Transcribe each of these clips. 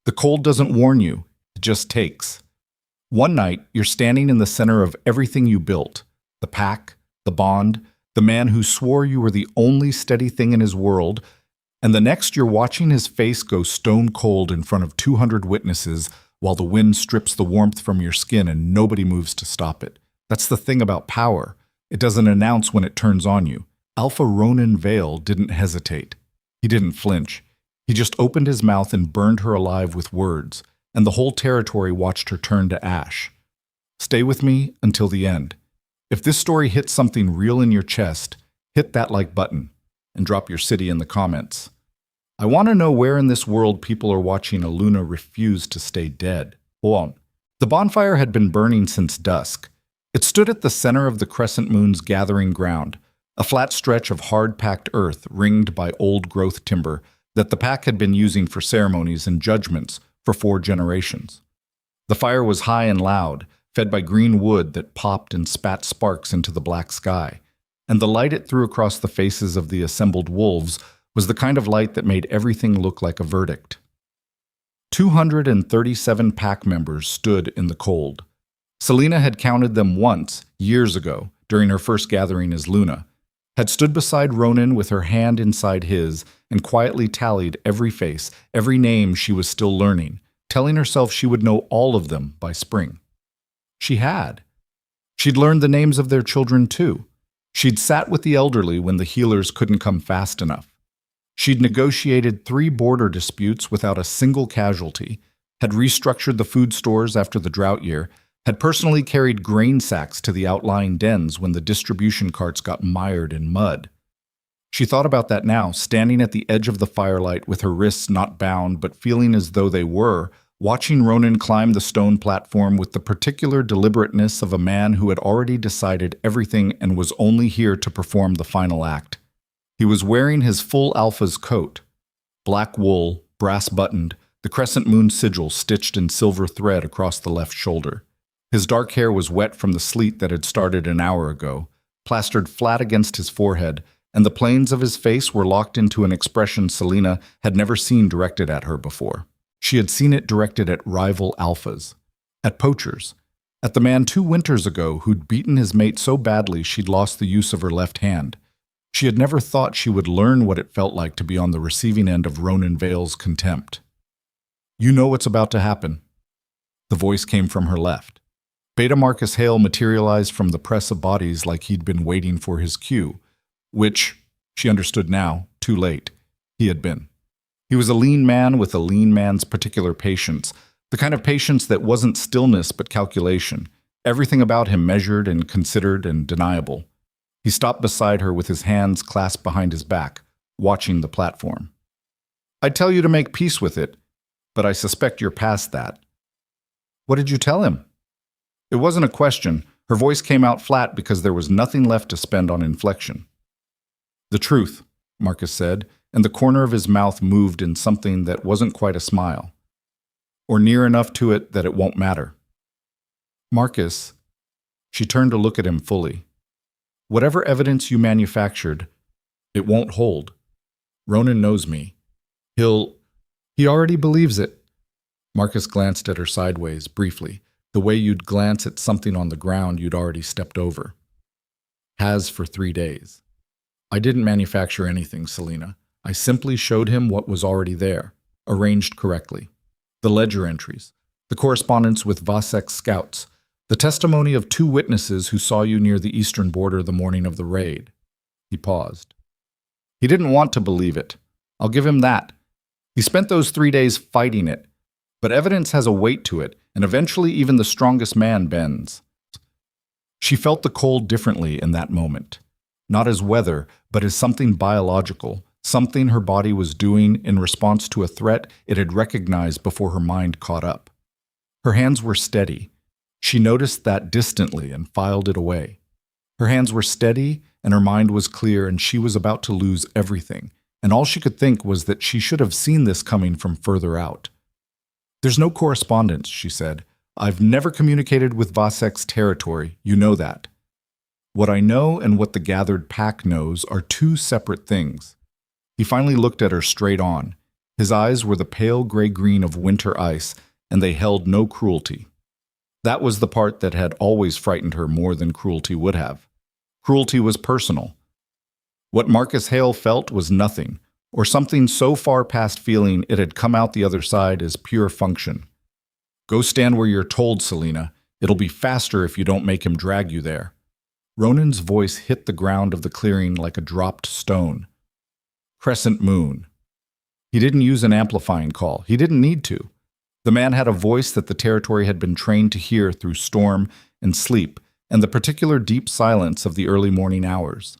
The cold doesn't warn you, it just takes. One night, you're standing in the center of everything you built: the pack, the bond, the man who swore you were the only steady thing in his world, and the next you're watching his face go stone cold in front of 200 witnesses while the wind strips the warmth from your skin and nobody moves to stop it. That's the thing about power. It doesn't announce when it turns on you. Alpha Ronan Vale didn't hesitate. He didn't flinch. He just opened his mouth and burned her alive with words, and the whole territory watched her turn to ash. Stay with me until the end. If this story hits something real in your chest, hit that like button and drop your city in the comments. I want to know where in this world people are watching a Luna refuse to stay dead. Hold on. The bonfire had been burning since dusk. It stood at the center of the crescent moon's gathering ground, a flat stretch of hard-packed earth ringed by old-growth timber that the pack had been using for ceremonies and judgments for 4 generations. The fire was high and loud, fed by green wood that popped and spat sparks into the black sky, and the light it threw across the faces of the assembled wolves was the kind of light that made everything look like a verdict. 237 pack members stood in the cold. Selena had counted them once, years ago, during her first gathering as Luna, had stood beside Ronan with her hand inside his and quietly tallied every face, every name she was still learning, telling herself she would know all of them by spring. She had. She'd learned the names of their children too. She'd sat with the elderly when the healers couldn't come fast enough. She'd negotiated 3 border disputes without a single casualty, had restructured the food stores after the drought year, had personally carried grain sacks to the outlying dens when the distribution carts got mired in mud. She thought about that now, standing at the edge of the firelight with her wrists not bound but feeling as though they were, watching Ronan climb the stone platform with the particular deliberateness of a man who had already decided everything and was only here to perform the final act. He was wearing his full alpha's coat, black wool, brass-buttoned, the crescent moon sigil stitched in silver thread across the left shoulder. His dark hair was wet from the sleet that had started an hour ago, plastered flat against his forehead, and the planes of his face were locked into an expression Selena had never seen directed at her before. She had seen it directed at rival alphas, at poachers, at the man 2 winters ago who'd beaten his mate so badly she'd lost the use of her left hand. She had never thought she would learn what it felt like to be on the receiving end of Ronan Vale's contempt. "You know what's about to happen." The voice came from her left. Beta Marcus Hale materialized from the press of bodies like he'd been waiting for his cue, which, she understood now, too late, he had been. He was a lean man with a lean man's particular patience, the kind of patience that wasn't stillness but calculation, everything about him measured and considered and deniable. He stopped beside her with his hands clasped behind his back, watching the platform. "I'd tell you to make peace with it, but I suspect you're past that." "What did you tell him?" It wasn't a question. Her voice came out flat because there was nothing left to spend on inflection. "The truth," Marcus said, and the corner of his mouth moved in something that wasn't quite a smile, or near enough to it that it won't matter. "Marcus," she turned to look at him fully, "whatever evidence you manufactured, it won't hold. Ronan knows me. He already believes it." Marcus glanced at her sideways, briefly, the way you'd glance at something on the ground you'd already stepped over. "Has for 3 days. I didn't manufacture anything, Selena. I simply showed him what was already there, arranged correctly. The ledger entries, the correspondence with Vasek's scouts, the testimony of 2 witnesses who saw you near the eastern border the morning of the raid." He paused. He didn't want to believe it. I'll give him that. He spent those 3 days fighting it. But evidence has a weight to it, and eventually even the strongest man bends. She felt the cold differently in that moment. Not as weather, but as something biological, something her body was doing in response to a threat it had recognized before her mind caught up. Her hands were steady. She noticed that distantly and filed it away. Her hands were steady, and her mind was clear, and she was about to lose everything, and all she could think was that she should have seen this coming from further out. "There's no correspondence," she said. "I've never communicated with Vasek's territory, you know that. What I know and what the gathered pack knows are 2 separate things." He finally looked at her straight on. His eyes were the pale gray-green of winter ice, and they held no cruelty. That was the part that had always frightened her more than cruelty would have. Cruelty was personal. What Marcus Hale felt was nothing, or something so far past feeling it had come out the other side as pure function. Go stand where you're told, Selina. It'll be faster if you don't make him drag you there. Ronan's voice hit the ground of the clearing like a dropped stone. Crescent Moon. He didn't use an amplifying call. He didn't need to. The man had a voice that the territory had been trained to hear through storm and sleep and the particular deep silence of the early morning hours.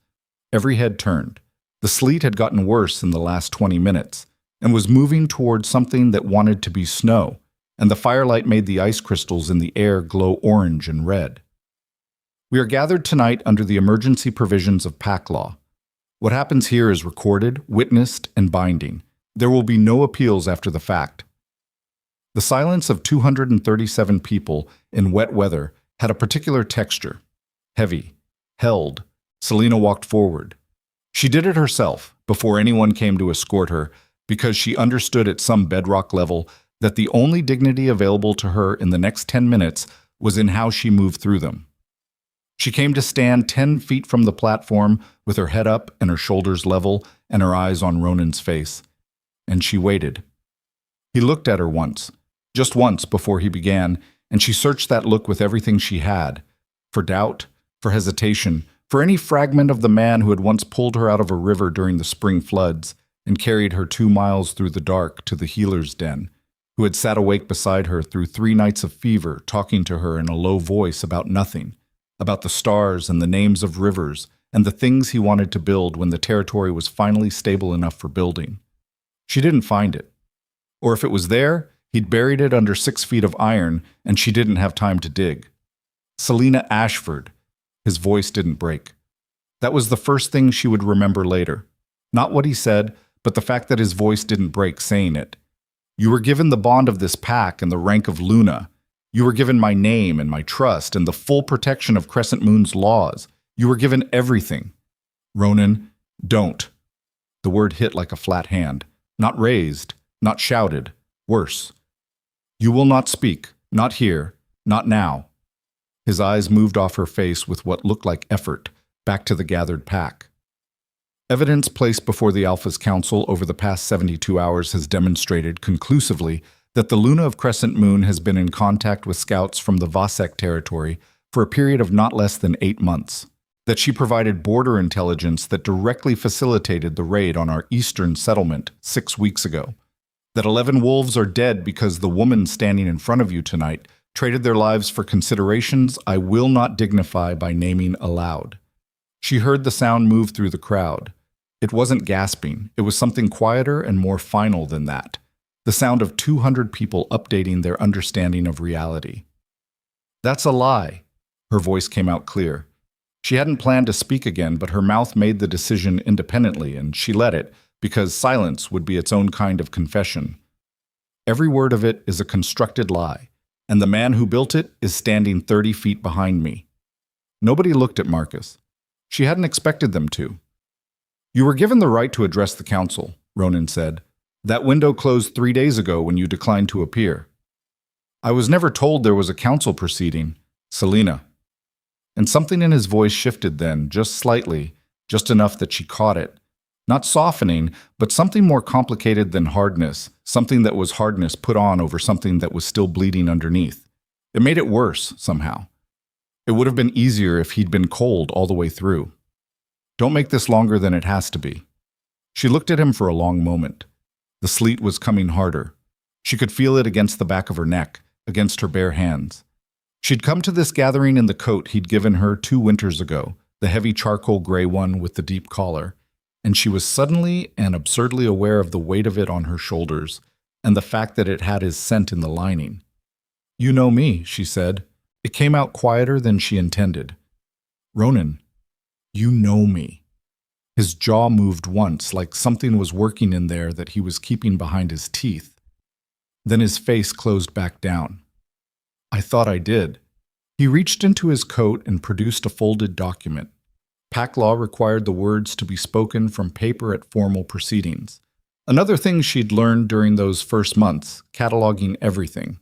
Every head turned. The sleet had gotten worse in the last 20 minutes and was moving toward something that wanted to be snow, and the firelight made the ice crystals in the air glow orange and red. We are gathered tonight under the emergency provisions of pack law. What happens here is recorded, witnessed, and binding. There will be no appeals after the fact. The silence of 237 people in wet weather had a particular texture. Heavy, held. Selina walked forward. She did it herself, before anyone came to escort her, because she understood at some bedrock level that the only dignity available to her in the next 10 minutes was in how she moved through them. She came to stand 10 feet from the platform with her head up and her shoulders level and her eyes on Ronan's face. And she waited. He looked at her once, just once before he began, and she searched that look with everything she had, for doubt, for hesitation, for any fragment of the man who had once pulled her out of a river during the spring floods and carried her 2 miles through the dark to the healer's den, who had sat awake beside her through 3 nights of fever, talking to her in a low voice about nothing, about the stars and the names of rivers and the things he wanted to build when the territory was finally stable enough for building. She didn't find it. Or if it was there, he'd buried it under 6 feet of iron, and she didn't have time to dig. Selina Ashford. His voice didn't break. That was the first thing she would remember later. Not what he said, but the fact that his voice didn't break saying it. You were given the bond of this pack and the rank of Luna. You were given my name and my trust and the full protection of Crescent Moon's laws. You were given everything. Ronan, don't. The word hit like a flat hand. Not raised, not shouted. Worse. You will not speak, not here, not now. His eyes moved off her face with what looked like effort, back to the gathered pack. Evidence placed before the Alpha's Council over the past 72 hours has demonstrated conclusively that the Luna of Crescent Moon has been in contact with scouts from the Vasek territory for a period of not less than 8 months, that she provided border intelligence that directly facilitated the raid on our eastern settlement 6 weeks ago, that 11 wolves are dead because the woman standing in front of you tonight traded their lives for considerations I will not dignify by naming aloud. She heard the sound move through the crowd. It wasn't gasping. It was something quieter and more final than that. The sound of 200 people updating their understanding of reality. That's a lie. Her voice came out clear. She hadn't planned to speak again, but her mouth made the decision independently, and she let it, because silence would be its own kind of confession. Every word of it is a constructed lie, and the man who built it is standing 30 feet behind me. Nobody looked at Marcus. She hadn't expected them to. You were given the right to address the council, Ronan said. That window closed 3 days ago when you declined to appear. I was never told there was a council proceeding, Selina. And something in his voice shifted then, just slightly, just enough that she caught it. Not softening, but something more complicated than hardness, something that was hardness put on over something that was still bleeding underneath. It made it worse, somehow. It would have been easier if he'd been cold all the way through. Don't make this longer than it has to be. She looked at him for a long moment. The sleet was coming harder. She could feel it against the back of her neck, against her bare hands. She'd come to this gathering in the coat he'd given her 2 winters ago, the heavy charcoal gray one with the deep collar, and she was suddenly and absurdly aware of the weight of it on her shoulders and the fact that it had his scent in the lining. You know me, she said. It came out quieter than she intended. Ronan, you know me. His jaw moved once, like something was working in there that he was keeping behind his teeth. Then his face closed back down. I thought I did. He reached into his coat and produced a folded document. Pack law required the words to be spoken from paper at formal proceedings. Another thing she'd learned during those first months, cataloging everything.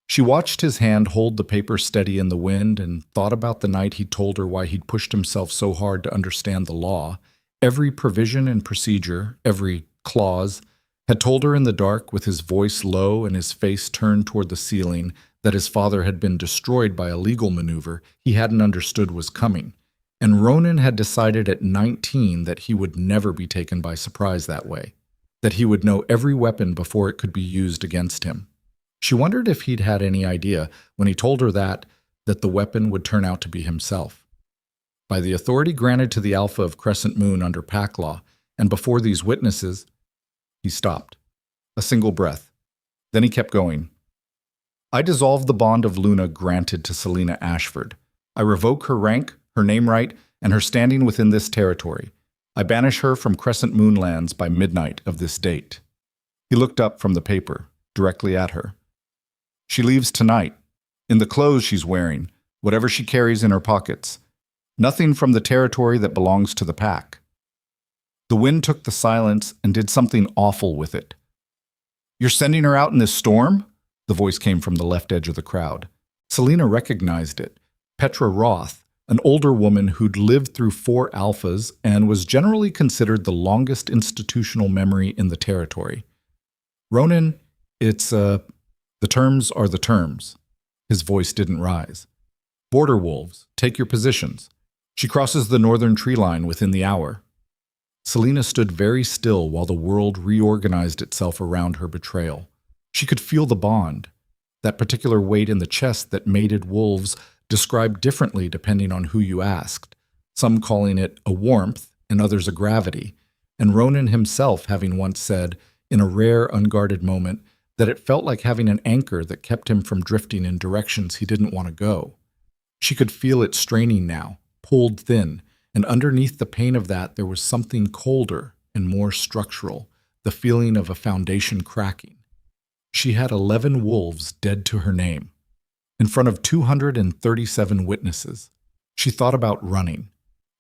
She watched his hand hold the paper steady in the wind and thought about the night he told her why he'd pushed himself so hard to understand the law. Every provision and procedure, every clause, had told her in the dark, with his voice low and his face turned toward the ceiling, that his father had been destroyed by a legal maneuver he hadn't understood was coming. And Ronan had decided at 19 that he would never be taken by surprise that way, that he would know every weapon before it could be used against him. She wondered if he'd had any idea, when he told her that the weapon would turn out to be himself. By the authority granted to the Alpha of Crescent Moon under pack law, and before these witnesses, he stopped. A single breath. Then he kept going. I dissolve the bond of Luna granted to Selena Ashford. I revoke her rank, her name right, and her standing within this territory. I banish her from Crescent Moon lands by midnight of this date. He looked up from the paper, directly at her. She leaves tonight, in the clothes she's wearing, whatever she carries in her pockets. Nothing from the territory that belongs to the pack. The wind took the silence and did something awful with it. You're sending her out in this storm? The voice came from the left edge of the crowd. Selena recognized it. Petra Roth, an older woman who'd lived through 4 alphas and was generally considered the longest institutional memory in the territory. Ronan, the terms are the terms. His voice didn't rise. Border wolves, take your positions. She crosses the northern tree line within the hour. Selena stood very still while the world reorganized itself around her betrayal. She could feel the bond, that particular weight in the chest that mated wolves described differently depending on who you asked, some calling it a warmth and others a gravity, and Ronan himself having once said, in a rare unguarded moment, that it felt like having an anchor that kept him from drifting in directions he didn't want to go. She could feel it straining now, pulled thin, and underneath the pain of that there was something colder and more structural, the feeling of a foundation cracking. She had 11 wolves dead to her name, in front of 237 witnesses. She thought about running.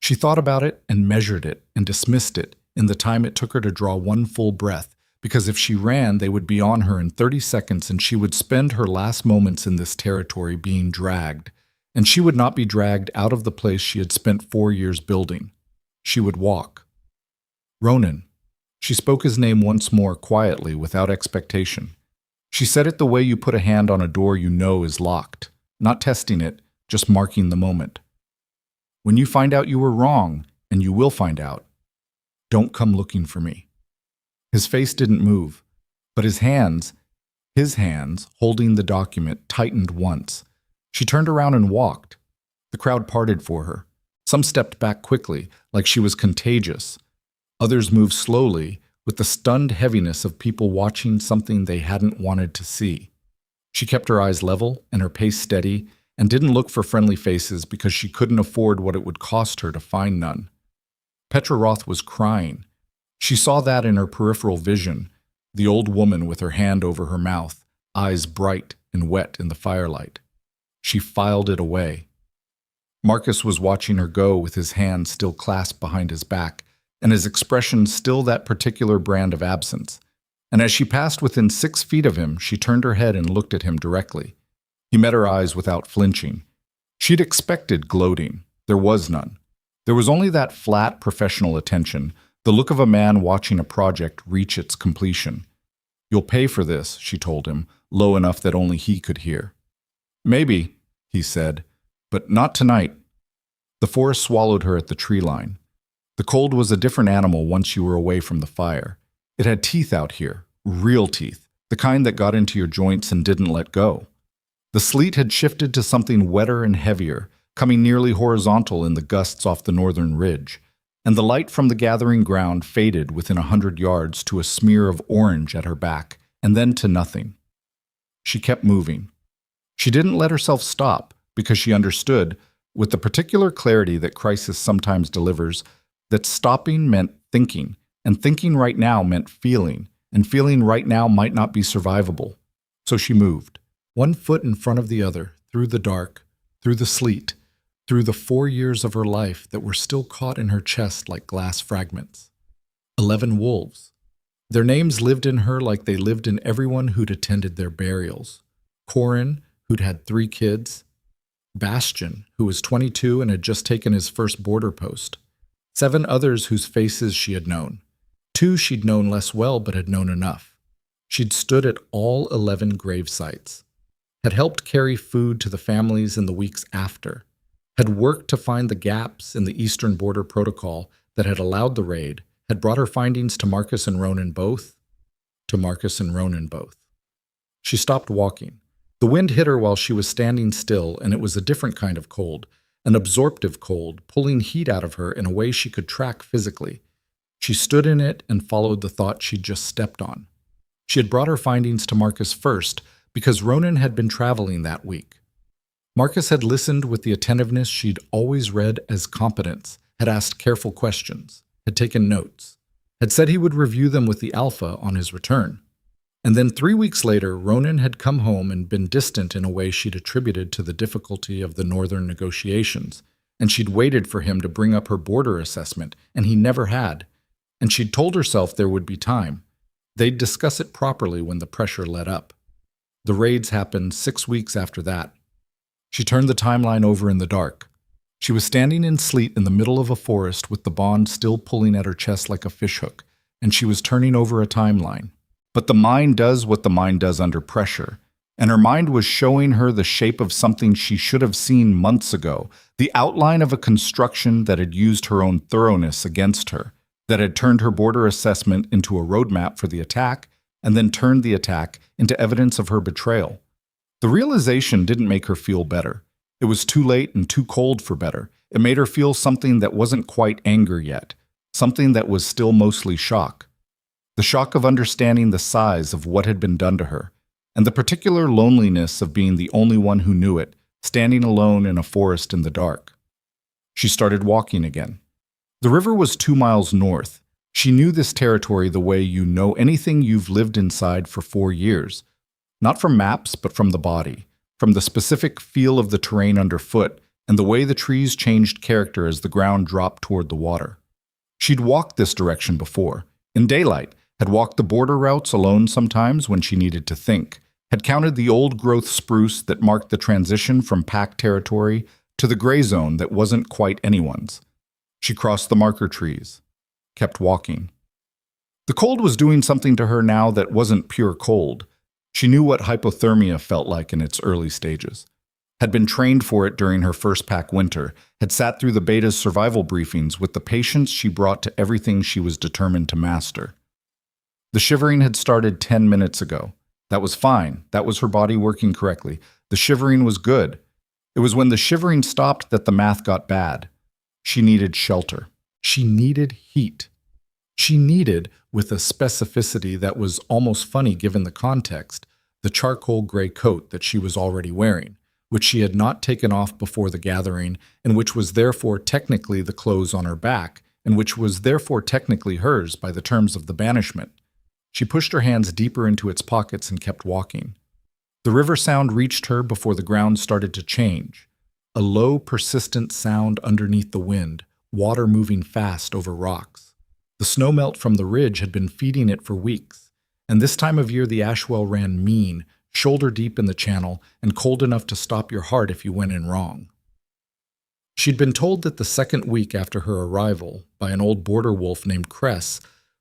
She thought about it and measured it and dismissed it in the time it took her to draw one full breath, because if she ran, they would be on her in 30 seconds and she would spend her last moments in this territory being dragged. And she would not be dragged out of the place she had spent 4 years building. She would walk. Ronan. She spoke his name once more quietly, without expectation. She said it the way you put a hand on a door you know is locked, not testing it, just marking the moment. When you find out you were wrong, and you will find out, don't come looking for me. His face didn't move, but his hands holding the document, tightened once. She turned around and walked. The crowd parted for her. Some stepped back quickly, like she was contagious. Others moved slowly, with the stunned heaviness of people watching something they hadn't wanted to see. She kept her eyes level and her pace steady, and didn't look for friendly faces because she couldn't afford what it would cost her to find none. Petra Roth was crying. She saw that in her peripheral vision, the old woman with her hand over her mouth, eyes bright and wet in the firelight. She filed it away. Marcus was watching her go with his hand still clasped behind his back, and his expression still that particular brand of absence. And as she passed within 6 feet of him, she turned her head and looked at him directly. He met her eyes without flinching. She'd expected gloating. There was none. There was only that flat, professional attention, the look of a man watching a project reach its completion. You'll pay for this, she told him, low enough that only he could hear. Maybe, he said, but not tonight. The forest swallowed her at the tree line. The cold was a different animal once you were away from the fire. It had teeth out here, real teeth, the kind that got into your joints and didn't let go. The sleet had shifted to something wetter and heavier, coming nearly horizontal in the gusts off the northern ridge, and the light from the gathering ground faded within 100 yards to a smear of orange at her back, and then to nothing. She kept moving. She didn't let herself stop, because she understood, with the particular clarity that crisis sometimes delivers, that stopping meant thinking, and thinking right now meant feeling, and feeling right now might not be survivable. So she moved, one foot in front of the other, through the dark, through the sleet, through the 4 years of her life that were still caught in her chest like glass fragments. 11 wolves. Their names lived in her like they lived in everyone who'd attended their burials. Corin, who'd had 3 kids. Bastion, who was 22 and had just taken his first border post. 7 others whose faces she had known. 2 she'd known less well but had known enough. She'd stood at all 11 grave sites, had helped carry food to the families in the weeks after, had worked to find the gaps in the Eastern Border Protocol that had allowed the raid, had brought her findings to Marcus and Ronan both. She stopped walking. The wind hit her while she was standing still, and it was a different kind of cold, an absorptive cold, pulling heat out of her in a way she could track physically. She stood in it and followed the thought she'd just stepped on. She had brought her findings to Marcus first because Ronan had been traveling that week. Marcus had listened with the attentiveness she'd always read as competence, had asked careful questions, had taken notes, had said he would review them with the Alpha on his return. And then 3 weeks later, Ronan had come home and been distant in a way she'd attributed to the difficulty of the northern negotiations, and she'd waited for him to bring up her border assessment, and he never had, and she'd told herself there would be time. They'd discuss it properly when the pressure let up. The raids happened 6 weeks after that. She turned the timeline over in the dark. She was standing in sleet in the middle of a forest with the bond still pulling at her chest like a fishhook, and she was turning over a timeline. But the mind does what the mind does under pressure, and her mind was showing her the shape of something she should have seen months ago, the outline of a construction that had used her own thoroughness against her, that had turned her border assessment into a roadmap for the attack, and then turned the attack into evidence of her betrayal. The realization didn't make her feel better. It was too late and too cold for better. It made her feel something that wasn't quite anger yet, something that was still mostly shock. The shock of understanding the size of what had been done to her, and the particular loneliness of being the only one who knew it, standing alone in a forest in the dark. She started walking again. The river was 2 miles north. She knew this territory the way you know anything you've lived inside for 4 years. Not from maps, but from the body, from the specific feel of the terrain underfoot, and the way the trees changed character as the ground dropped toward the water. She'd walked this direction before, in daylight, had walked the border routes alone sometimes when she needed to think, had counted the old-growth spruce that marked the transition from pack territory to the gray zone that wasn't quite anyone's. She crossed the marker trees, kept walking. The cold was doing something to her now that wasn't pure cold. She knew what hypothermia felt like in its early stages, had been trained for it during her first pack winter, had sat through the beta's survival briefings with the patience she brought to everything she was determined to master. The shivering had started 10 minutes ago. That was fine. That was her body working correctly. The shivering was good. It was when the shivering stopped that the math got bad. She needed shelter. She needed heat. She needed, with a specificity that was almost funny given the context, the charcoal gray coat that she was already wearing, which she had not taken off before the gathering, and which was therefore technically the clothes on her back, and which was therefore technically hers by the terms of the banishment. She pushed her hands deeper into its pockets and kept walking. The river sound reached her before the ground started to change. A low, persistent sound underneath the wind, water moving fast over rocks. The snowmelt from the ridge had been feeding it for weeks, and this time of year the Ashwell ran mean, shoulder deep in the channel, and cold enough to stop your heart if you went in wrong. She'd been told that the second week after her arrival, by an old border wolf named Cress,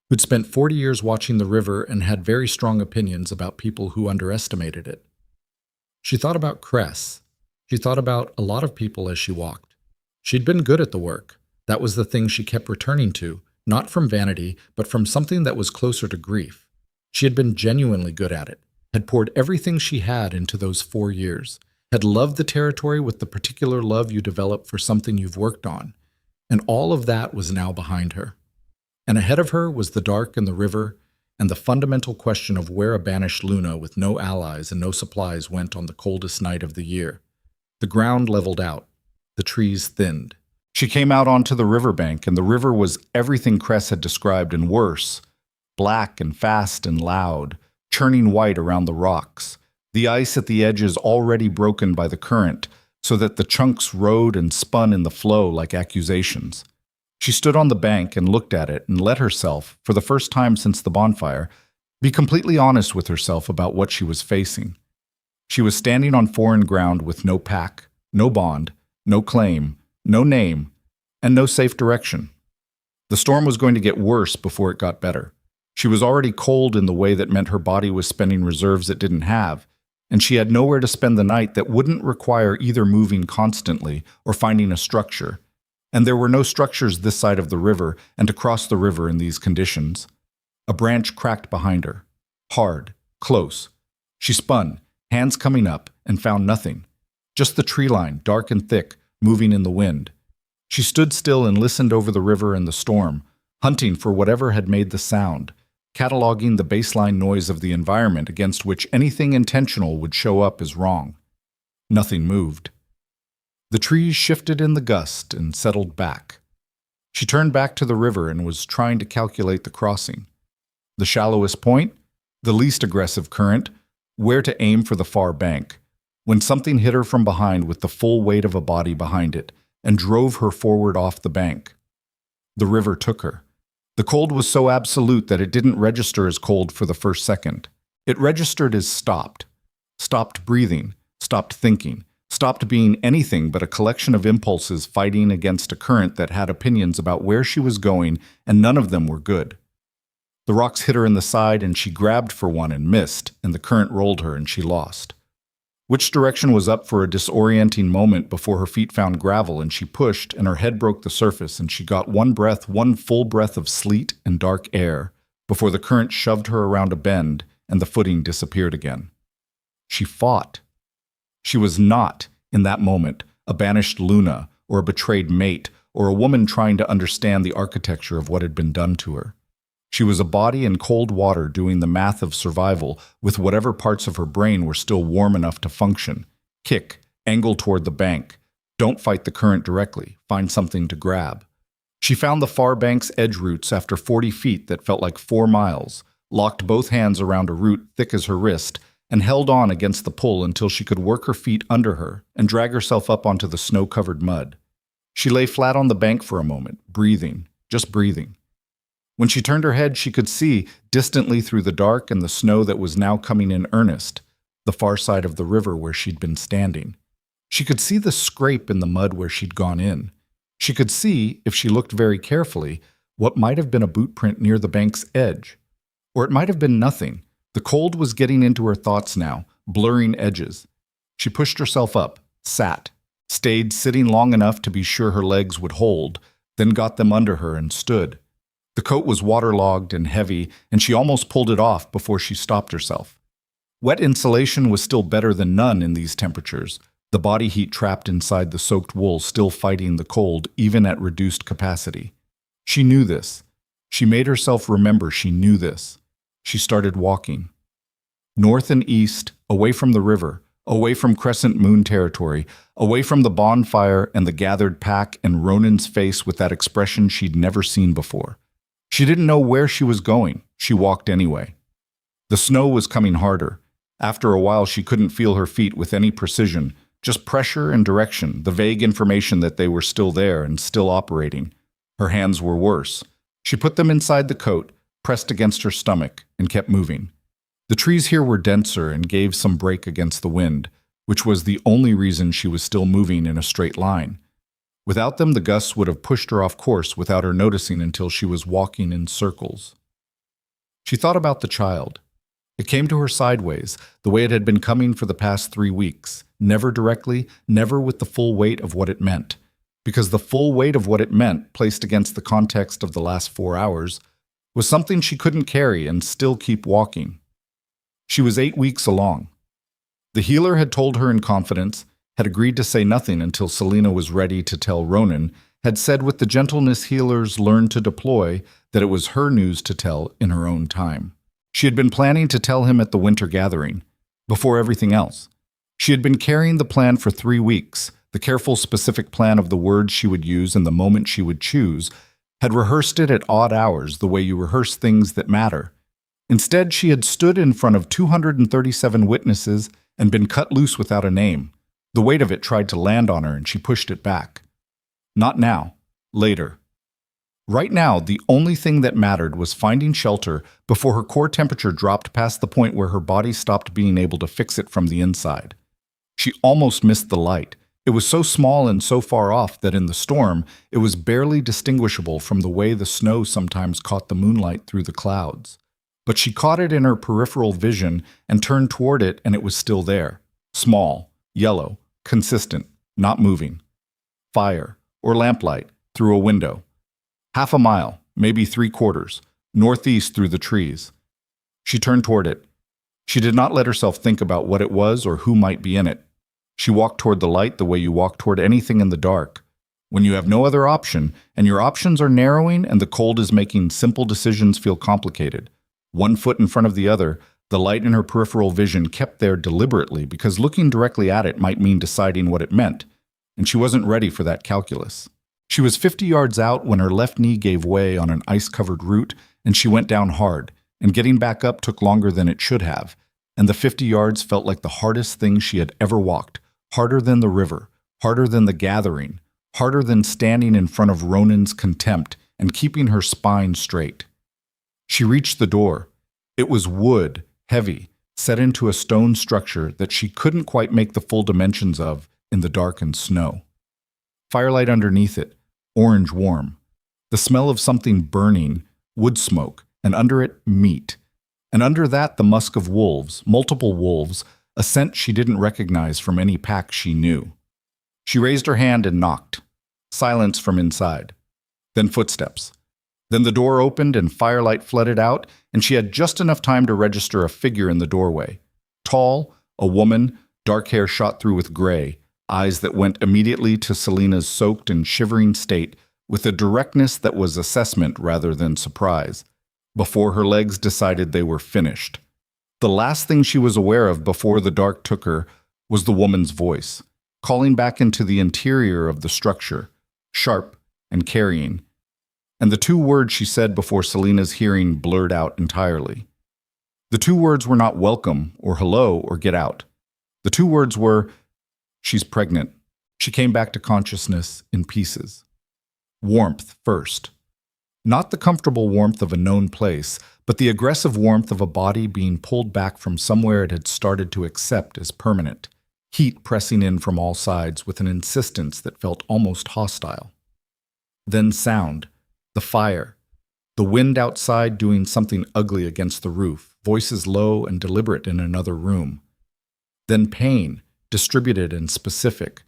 who'd spent 40 years watching the river and had very strong opinions about people who underestimated it. She thought about Cress. She thought about a lot of people as she walked. She'd been good at the work. That was the thing she kept returning to, not from vanity, but from something that was closer to grief. She had been genuinely good at it, had poured everything she had into those 4 years, had loved the territory with the particular love you develop for something you've worked on, and all of that was now behind her. And ahead of her was the dark and the river, and the fundamental question of where a banished Luna with no allies and no supplies went on the coldest night of the year. The ground leveled out. The trees thinned. She came out onto the riverbank, and the river was everything Cress had described and worse. Black and fast and loud, churning white around the rocks. The ice at the edges already broken by the current, so that the chunks rode and spun in the flow like accusations. She stood on the bank and looked at it and let herself, for the first time since the bonfire, be completely honest with herself about what she was facing. She was standing on foreign ground with no pack, no bond, no claim, no name, and no safe direction. The storm was going to get worse before it got better. She was already cold in the way that meant her body was spending reserves it didn't have, and she had nowhere to spend the night that wouldn't require either moving constantly or finding a structure. And there were no structures this side of the river and to cross the river in these conditions. A branch cracked behind her. Hard, close. She spun, hands coming up, and found nothing. Just the tree line, dark and thick, moving in the wind. She stood still and listened over the river and the storm, hunting for whatever had made the sound, cataloging the baseline noise of the environment against which anything intentional would show up as wrong. Nothing moved. The trees shifted in the gust and settled back. She turned back to the river and was trying to calculate the crossing. The shallowest point, the least aggressive current, where to aim for the far bank, when something hit her from behind with the full weight of a body behind it and drove her forward off the bank. The river took her. The cold was so absolute that it didn't register as cold for the first second. It registered as stopped. Stopped breathing, stopped thinking, stopped being anything but a collection of impulses fighting against a current that had opinions about where she was going, and none of them were good. The rocks hit her in the side, and she grabbed for one and missed, and the current rolled her, and she lost. Which direction was up for a disorienting moment before her feet found gravel, and she pushed, and her head broke the surface, and she got one full breath of sleet and dark air, before the current shoved her around a bend, and the footing disappeared again. She fought. She was not, in that moment, a banished Luna, or a betrayed mate, or a woman trying to understand the architecture of what had been done to her. She was a body in cold water doing the math of survival with whatever parts of her brain were still warm enough to function. Kick, angle toward the bank. Don't fight the current directly. Find something to grab. She found the far bank's edge roots after 40 feet that felt like 4 miles, locked both hands around a root thick as her wrist, and held on against the pull until she could work her feet under her and drag herself up onto the snow-covered mud. She lay flat on the bank for a moment, breathing, just breathing. When she turned her head, she could see, distantly through the dark and the snow that was now coming in earnest, the far side of the river where she'd been standing. She could see the scrape in the mud where she'd gone in. She could see, if she looked very carefully, what might have been a boot print near the bank's edge. Or it might have been nothing. The cold was getting into her thoughts now, blurring edges. She pushed herself up, sat, stayed sitting long enough to be sure her legs would hold, then got them under her and stood. The coat was waterlogged and heavy, and she almost pulled it off before she stopped herself. Wet insulation was still better than none in these temperatures, the body heat trapped inside the soaked wool still fighting the cold even at reduced capacity. She knew this. She made herself remember she knew this. She started walking. North and east, away from the river, away from Crescent Moon territory, away from the bonfire and the gathered pack and Ronan's face with that expression she'd never seen before. She didn't know where she was going. She walked anyway. The snow was coming harder. After a while, she couldn't feel her feet with any precision, just pressure and direction, the vague information that they were still there and still operating. Her hands were worse. She put them inside the coat, pressed against her stomach, and kept moving. The trees here were denser and gave some break against the wind, which was the only reason she was still moving in a straight line. Without them, the gusts would have pushed her off course without her noticing until she was walking in circles. She thought about the child. It came to her sideways, the way it had been coming for the past 3 weeks, never directly, never with the full weight of what it meant, because the full weight of what it meant, placed against the context of the last 4 hours, was something she couldn't carry and still keep walking. She was 8 weeks along. The healer had told her in confidence, had agreed to say nothing until Selena was ready to tell Ronan, had said with the gentleness healers learned to deploy that it was her news to tell in her own time. She had been planning to tell him at the winter gathering, before everything else. She had been carrying the plan for 3 weeks, the careful specific plan of the words she would use and the moment she would choose, had rehearsed it at odd hours the way you rehearse things that matter. Instead, she had stood in front of 237 witnesses and been cut loose without a name. The weight of it tried to land on her and she pushed it back. Not now. Later. Right now, the only thing that mattered was finding shelter before her core temperature dropped past the point where her body stopped being able to fix it from the inside. She almost missed the light. It was so small and so far off that in the storm, it was barely distinguishable from the way the snow sometimes caught the moonlight through the clouds. But she caught it in her peripheral vision and turned toward it, and it was still there. Small, yellow, consistent, not moving. Fire, or lamplight, through a window. Half a mile, maybe 3/4, northeast through the trees. She turned toward it. She did not let herself think about what it was or who might be in it. She walked toward the light the way you walk toward anything in the dark. When you have no other option, and your options are narrowing and the cold is making simple decisions feel complicated. One foot in front of the other, the light in her peripheral vision kept there deliberately because looking directly at it might mean deciding what it meant, and she wasn't ready for that calculus. She was 50 yards out when her left knee gave way on an ice-covered root, and she went down hard, and getting back up took longer than it should have, and the 50 yards felt like the hardest thing she had ever walked, harder than the river, harder than the gathering, harder than standing in front of Ronan's contempt and keeping her spine straight. She reached the door. It was wood, heavy, set into a stone structure that she couldn't quite make the full dimensions of in the darkened snow. Firelight underneath it, orange warm. The smell of something burning, wood smoke, and under it, meat. And under that, the musk of wolves, multiple wolves, a scent she didn't recognize from any pack she knew. She raised her hand and knocked. Silence from inside. Then footsteps. Then the door opened and firelight flooded out, and she had just enough time to register a figure in the doorway. Tall, a woman, dark hair shot through with gray, eyes that went immediately to Selena's soaked and shivering state with a directness that was assessment rather than surprise, before her legs decided they were finished. The last thing she was aware of before the dark took her was the woman's voice, calling back into the interior of the structure, sharp and carrying. And the two words she said before Selena's hearing blurred out entirely. The two words were not welcome or hello or get out. The two words were, she's pregnant. She came back to consciousness in pieces. Warmth first. Not the comfortable warmth of a known place, but the aggressive warmth of a body being pulled back from somewhere it had started to accept as permanent. Heat pressing in from all sides with an insistence that felt almost hostile. Then sound. The fire. The wind outside doing something ugly against the roof, voices low and deliberate in another room. Then pain, distributed and specific.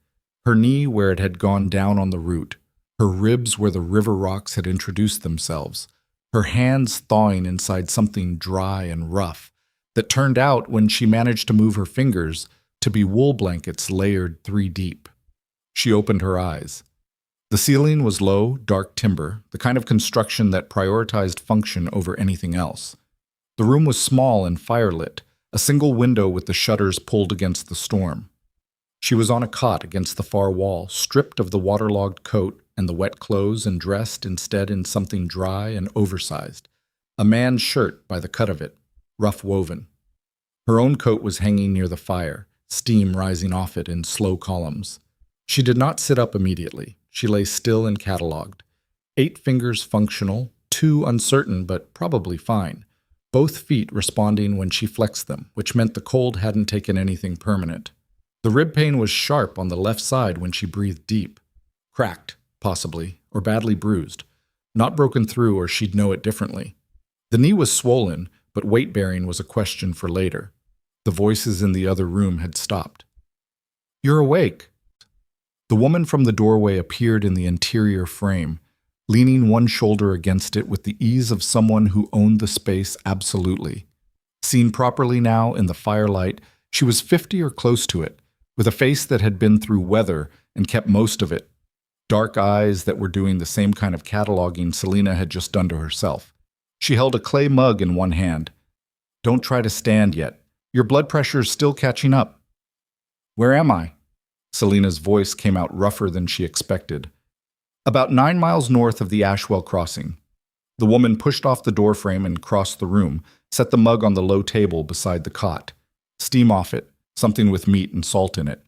Her knee where it had gone down on the root. Her ribs where the river rocks had introduced themselves. Her hands thawing inside something dry and rough that turned out, when she managed to move her fingers, to be wool blankets layered 3 deep. She opened her eyes. The ceiling was low, dark timber, the kind of construction that prioritized function over anything else. The room was small and firelit, a single window with the shutters pulled against the storm. She was on a cot against the far wall, stripped of the waterlogged coat and the wet clothes and dressed instead in something dry and oversized, a man's shirt by the cut of it, rough woven. Her own coat was hanging near the fire, steam rising off it in slow columns. She did not sit up immediately. She lay still and catalogued. 8 fingers functional, 2 uncertain but probably fine. Both feet responding when she flexed them, which meant the cold hadn't taken anything permanent. The rib pain was sharp on the left side when she breathed deep. Cracked, possibly, or badly bruised. Not broken through or she'd know it differently. The knee was swollen, but weight-bearing was a question for later. The voices in the other room had stopped. "You're awake." The woman from the doorway appeared in the interior frame, leaning one shoulder against it with the ease of someone who owned the space absolutely. Seen properly now in the firelight, she was 50 or close to it, with a face that had been through weather and kept most of it. Dark eyes that were doing the same kind of cataloging Selena had just done to herself. She held a clay mug in one hand. "Don't try to stand yet. Your blood pressure's still catching up." "Where am I?" Selena's voice came out rougher than she expected. "About 9 miles north of the Ashwell crossing." The woman pushed off the doorframe and crossed the room, set the mug on the low table beside the cot. "Steam off it, something with meat and salt in it."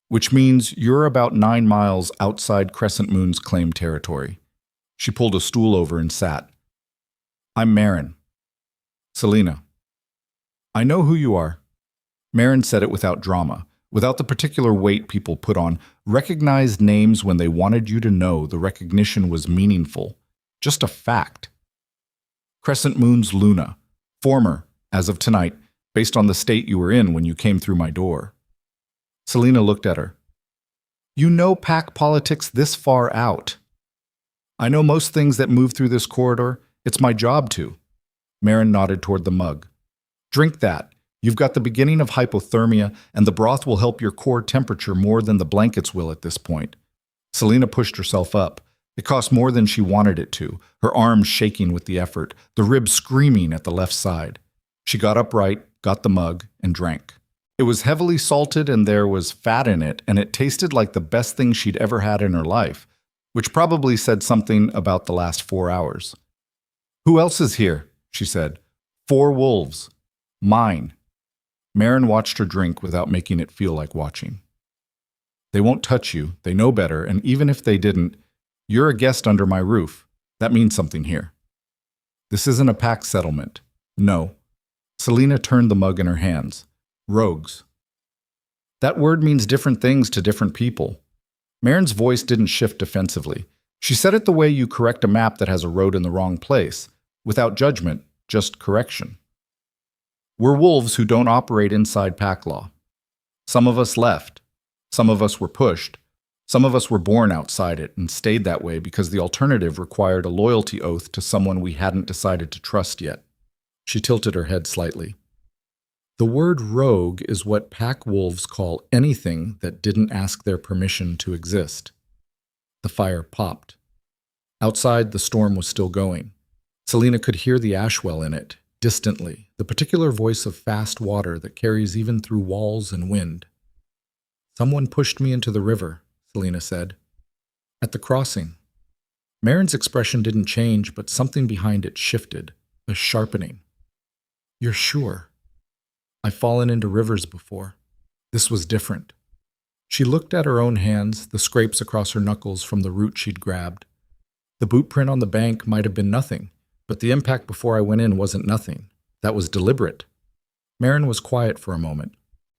"Which means you're about 9 miles outside Crescent Moon's claim territory." She pulled a stool over and sat. I'm Marin. Selina. I know who you are. Marin said it without drama, without the particular weight people put on recognized names when they wanted you to know the recognition was meaningful. Just a fact. Crescent Moon's Luna. Former, as of tonight, based on the state you were in when you came through my door. Selina looked at her. You know pack politics this far out. I know most things that move through this corridor. It's my job to. Marin nodded toward the mug. Drink that. You've got the beginning of hypothermia, and the broth will help your core temperature more than the blankets will at this point. Selina pushed herself up. It cost more than she wanted it to, her arms shaking with the effort, the ribs screaming at the left side. She got upright, got the mug, and drank. It was heavily salted and there was fat in it, and it tasted like the best thing she'd ever had in her life, which probably said something about the last 4 hours. Who else is here? She said. 4 wolves. Mine. Marin watched her drink without making it feel like watching. They won't touch you, they know better, and even if they didn't, you're a guest under my roof. That means something here. This isn't a pack settlement. No. Selina turned the mug in her hands. Rogues. That word means different things to different people. Marin's voice didn't shift defensively. She said it the way you correct a map that has a road in the wrong place, without judgment, just correction. We're wolves who don't operate inside pack law. Some of us left. Some of us were pushed. Some of us were born outside it and stayed that way because the alternative required a loyalty oath to someone we hadn't decided to trust yet. She tilted her head slightly. The word rogue is what pack wolves call anything that didn't ask their permission to exist. The fire popped. Outside, the storm was still going. Selina could hear the ashwell in it, distantly, the particular voice of fast water that carries even through walls and wind. Someone pushed me into the river, Selina said. At the crossing. Marin's expression didn't change, but something behind it shifted, a sharpening. You're sure? I've fallen into rivers before. This was different. She looked at her own hands, the scrapes across her knuckles from the root she'd grabbed. The boot print on the bank might have been nothing, but the impact before I went in wasn't nothing. That was deliberate. Marin was quiet for a moment.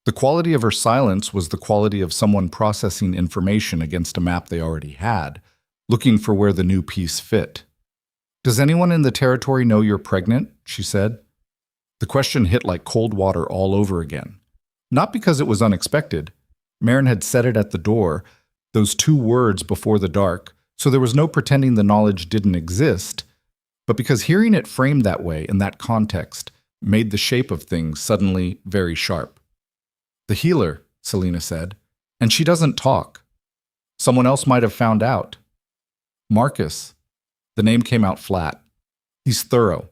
The quality of her silence was the quality of someone processing information against a map they already had, looking for where the new piece fit. Does anyone in the territory know you're pregnant? She said. The question hit like cold water all over again. Not because it was unexpected. Marin had said it at the door, those 2 words before the dark, so there was no pretending the knowledge didn't exist, but because hearing it framed that way in that context made the shape of things suddenly very sharp. The healer, Selina said, and she doesn't talk. Someone else might have found out. Marcus. The name came out flat. He's thorough.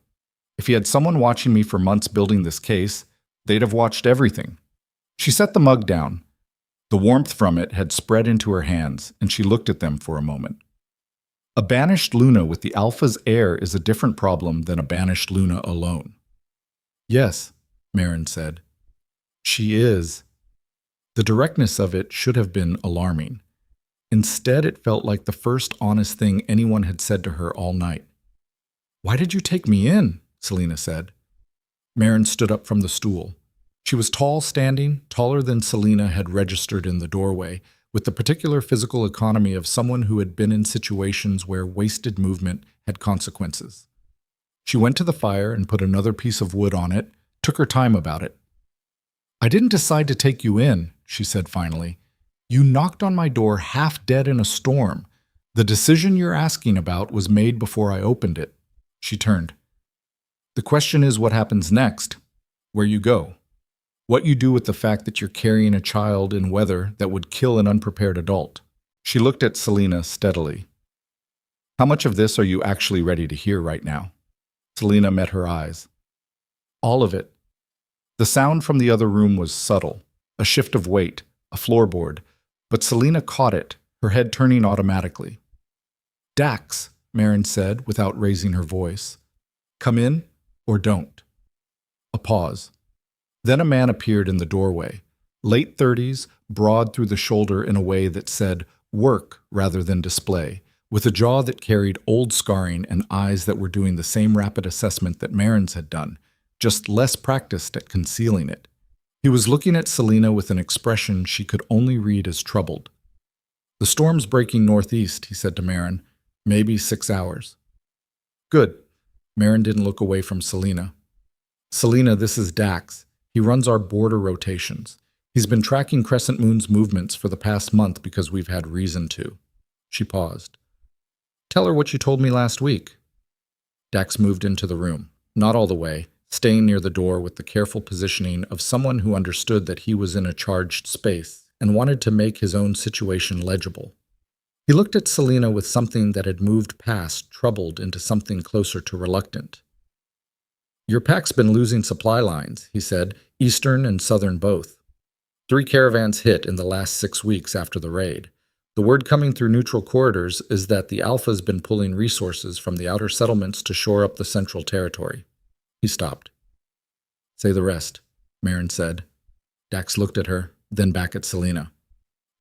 If he had someone watching me for months building this case, they'd have watched everything. She set the mug down. The warmth from it had spread into her hands, and she looked at them for a moment. A banished Luna with the Alpha's heir is a different problem than a banished Luna alone. Yes, Marin said. She is. The directness of it should have been alarming. Instead, it felt like the first honest thing anyone had said to her all night. Why did you take me in? Selina said. Marin stood up from the stool. She was tall standing, taller than Selina had registered in the doorway, with the particular physical economy of someone who had been in situations where wasted movement had consequences. She went to the fire and put another piece of wood on it, took her time about it. I didn't decide to take you in, she said finally. You knocked on my door half dead in a storm. The decision you're asking about was made before I opened it. She turned. The question is what happens next, where you go, what you do with the fact that you're carrying a child in weather that would kill an unprepared adult. She looked at Selina steadily. How much of this are you actually ready to hear right now? Selina met her eyes. All of it. The sound from the other room was subtle, a shift of weight, a floorboard, but Selina caught it, her head turning automatically. Dax, Marin said without raising her voice. Come in or don't. A pause. Then a man appeared in the doorway, late 30s, broad through the shoulder in a way that said work rather than display, with a jaw that carried old scarring and eyes that were doing the same rapid assessment that Marin's had done, just less practiced at concealing it. He was looking at Selena with an expression she could only read as troubled. "The storm's breaking northeast," he said to Marin. "Maybe 6 hours." "Good." Marin didn't look away from Selena. "Selena, this is Dax. He runs our border rotations. He's been tracking Crescent Moon's movements for the past month because we've had reason to." She paused. "Tell her what you told me last week." Dax moved into the room, not all the way, staying near the door with the careful positioning of someone who understood that he was in a charged space and wanted to make his own situation legible. He looked at Selena with something that had moved past troubled into something closer to reluctant. "Your pack's been losing supply lines," he said, "eastern and southern both. 3 caravans hit in the last 6 weeks after the raid. The word coming through neutral corridors is that the Alpha's been pulling resources from the outer settlements to shore up the central territory." He stopped. "Say the rest," Marin said. Dax looked at her, then back at Selena.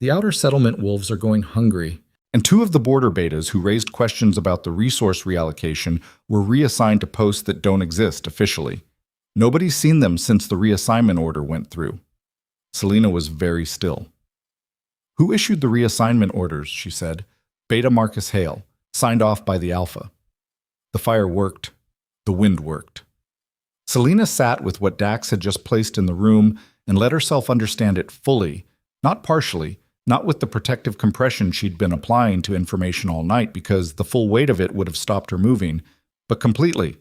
"The outer settlement wolves are going hungry, and 2 of the border betas who raised questions about the resource reallocation were reassigned to posts that don't exist officially. Nobody's seen them since the reassignment order went through." Selena was very still. "Who issued the reassignment orders?" she said. "Beta Marcus Hale, signed off by the Alpha." The fire worked. The wind worked. Selena sat with what Dax had just placed in the room and let herself understand it fully, not partially, not with the protective compression she'd been applying to information all night because the full weight of it would have stopped her moving, but completely,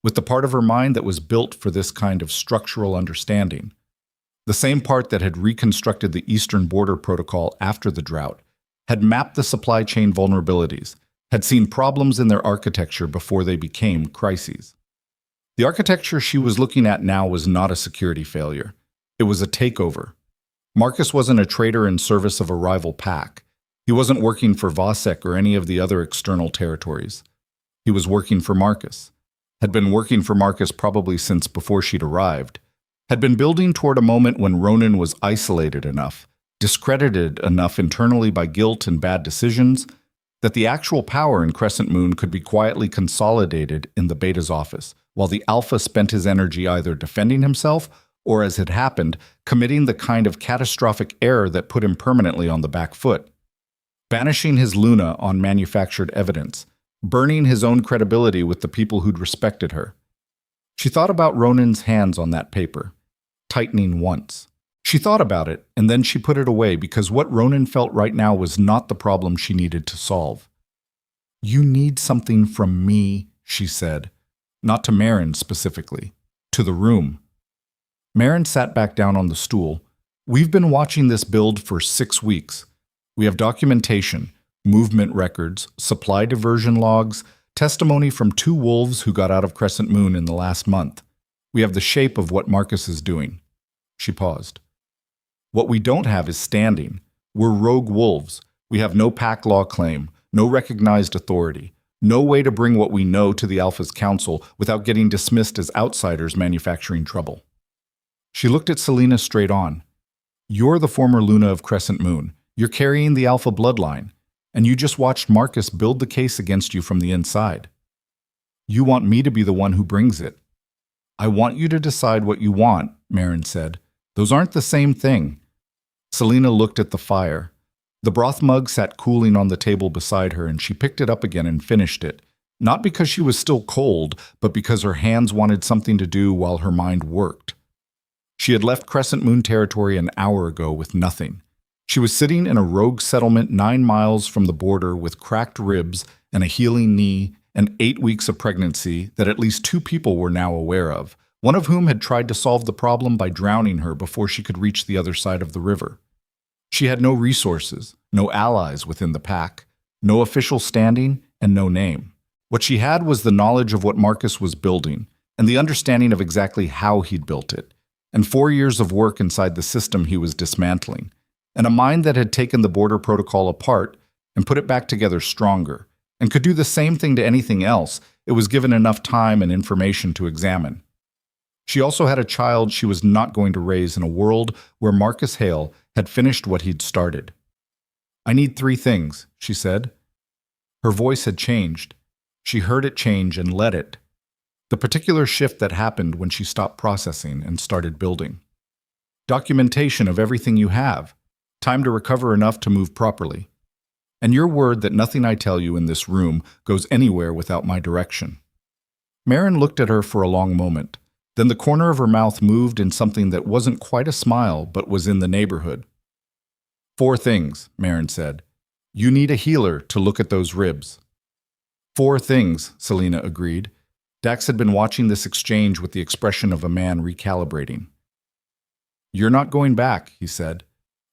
with the part of her mind that was built for this kind of structural understanding. The same part that had reconstructed the Eastern Border Protocol after the drought, had mapped the supply chain vulnerabilities, had seen problems in their architecture before they became crises. The architecture she was looking at now was not a security failure. It was a takeover. Marcus wasn't a traitor in service of a rival pack. He wasn't working for Vosek or any of the other external territories. He was working for Marcus. Had been working for Marcus probably since before she'd arrived. Had been building toward a moment when Ronan was isolated enough, discredited enough internally by guilt and bad decisions, that the actual power in Crescent Moon could be quietly consolidated in the Beta's office, while the Alpha spent his energy either defending himself or, as had happened, committing the kind of catastrophic error that put him permanently on the back foot. Banishing his Luna on manufactured evidence, burning his own credibility with the people who'd respected her. She thought about Ronan's hands on that paper, tightening once. She thought about it, and then she put it away because what Ronan felt right now was not the problem she needed to solve. "You need something from me," she said. Not to Marin specifically, to the room. Marin sat back down on the stool. "We've been watching this build for 6 weeks. We have documentation, movement records, supply diversion logs, testimony from 2 wolves who got out of Crescent Moon in the last month. We have the shape of what Marcus is doing." She paused. "What we don't have is standing. We're rogue wolves. We have no pack law claim, no recognized authority, no way to bring what we know to the Alpha's council without getting dismissed as outsiders manufacturing trouble." She looked at Selena straight on. "You're the former Luna of Crescent Moon. You're carrying the Alpha bloodline, and you just watched Marcus build the case against you from the inside. You want me to be the one who brings it." "I want you to decide what you want," Marin said. "Those aren't the same thing." Selena looked at the fire. The broth mug sat cooling on the table beside her, and she picked it up again and finished it, not because she was still cold, but because her hands wanted something to do while her mind worked. She had left Crescent Moon territory an hour ago with nothing. She was sitting in a rogue settlement 9 miles from the border with cracked ribs and a healing knee and 8 weeks of pregnancy that at least 2 people were now aware of, one of whom had tried to solve the problem by drowning her before she could reach the other side of the river. She had no resources, no allies within the pack, no official standing, and no name. What she had was the knowledge of what Marcus was building, and the understanding of exactly how he'd built it, and 4 years of work inside the system he was dismantling, and a mind that had taken the border protocol apart and put it back together stronger, and could do the same thing to anything else it was given enough time and information to examine. She also had a child she was not going to raise in a world where Marcus Hale had finished what he'd started. "I need 3 things," she said. Her voice had changed. She heard it change and let it. The particular shift that happened when she stopped processing and started building. Documentation of everything you have. Time to recover enough to move properly. And your word that nothing I tell you in this room goes anywhere without my direction. Marin looked at her for a long moment. Then the corner of her mouth moved in something that wasn't quite a smile, but was in the neighborhood. 4 things, Marin said. You need a healer to look at those ribs. 4 things, Selena agreed. Dax had been watching this exchange with the expression of a man recalibrating. You're not going back, he said.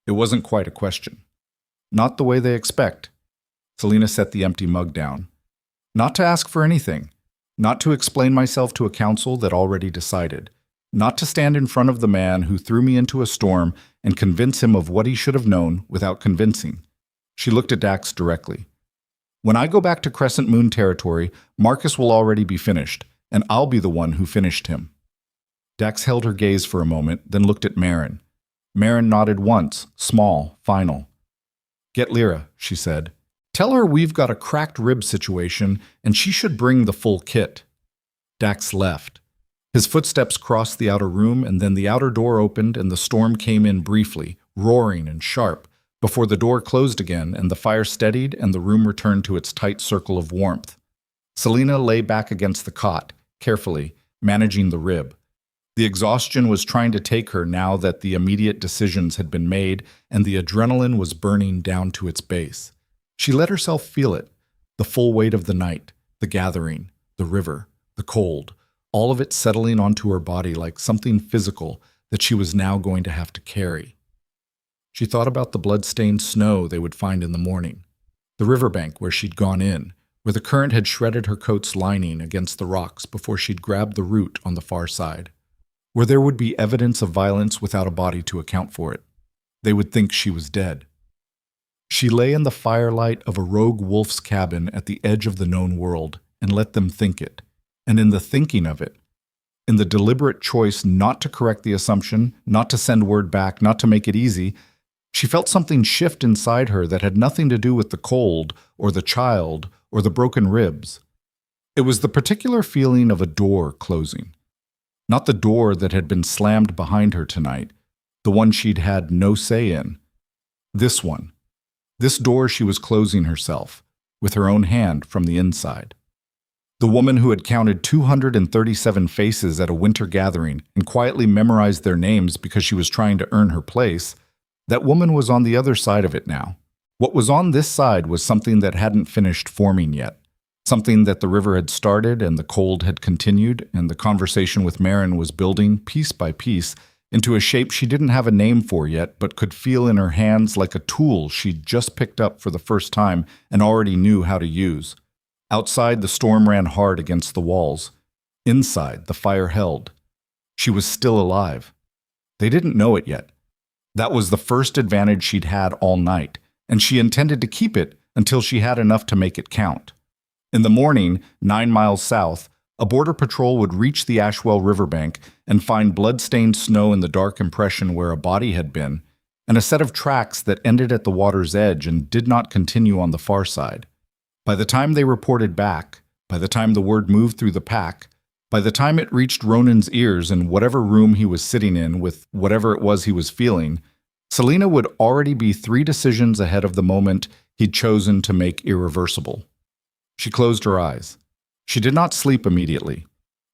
It wasn't quite a question. Not the way they expect. Selena set the empty mug down. Not to ask for anything. Not to explain myself to a council that already decided. Not to stand in front of the man who threw me into a storm and convince him of what he should have known without convincing. She looked at Dax directly. When I go back to Crescent Moon territory, Marcus will already be finished, and I'll be the one who finished him. Dax held her gaze for a moment, then looked at Marin. Marin nodded once, small, final. Get Lyra, she said. Tell her we've got a cracked rib situation, and she should bring the full kit. Dax left. His footsteps crossed the outer room, and then the outer door opened and the storm came in briefly, roaring and sharp, before the door closed again and the fire steadied and the room returned to its tight circle of warmth. Selena lay back against the cot, carefully, managing the rib. The exhaustion was trying to take her now that the immediate decisions had been made and the adrenaline was burning down to its base. She let herself feel it, the full weight of the night, the gathering, the river, the cold, all of it settling onto her body like something physical that she was now going to have to carry. She thought about the blood-stained snow they would find in the morning, the riverbank where she'd gone in, where the current had shredded her coat's lining against the rocks before she'd grabbed the root on the far side, where there would be evidence of violence without a body to account for it. They would think she was dead. She lay in the firelight of a rogue wolf's cabin at the edge of the known world and let them think it. And in the thinking of it, in the deliberate choice not to correct the assumption, not to send word back, not to make it easy, she felt something shift inside her that had nothing to do with the cold or the child or the broken ribs. It was the particular feeling of a door closing. Not the door that had been slammed behind her tonight, the one she'd had no say in. This one. This door she was closing herself, with her own hand from the inside. The woman who had counted 237 faces at a winter gathering and quietly memorized their names because she was trying to earn her place, that woman was on the other side of it now. What was on this side was something that hadn't finished forming yet. Something that the river had started and the cold had continued, and the conversation with Marin was building, piece by piece, into a shape she didn't have a name for yet, but could feel in her hands like a tool she'd just picked up for the first time and already knew how to use. Outside, the storm ran hard against the walls. Inside, the fire held. She was still alive. They didn't know it yet. That was the first advantage she'd had all night, and she intended to keep it until she had enough to make it count. In the morning, 9 miles south, a border patrol would reach the Ashwell riverbank and find blood-stained snow in the dark impression where a body had been, and a set of tracks that ended at the water's edge and did not continue on the far side. By the time they reported back, by the time the word moved through the pack, by the time it reached Ronan's ears in whatever room he was sitting in with whatever it was he was feeling, Selena would already be 3 decisions ahead of the moment he'd chosen to make irreversible. She closed her eyes. She did not sleep immediately.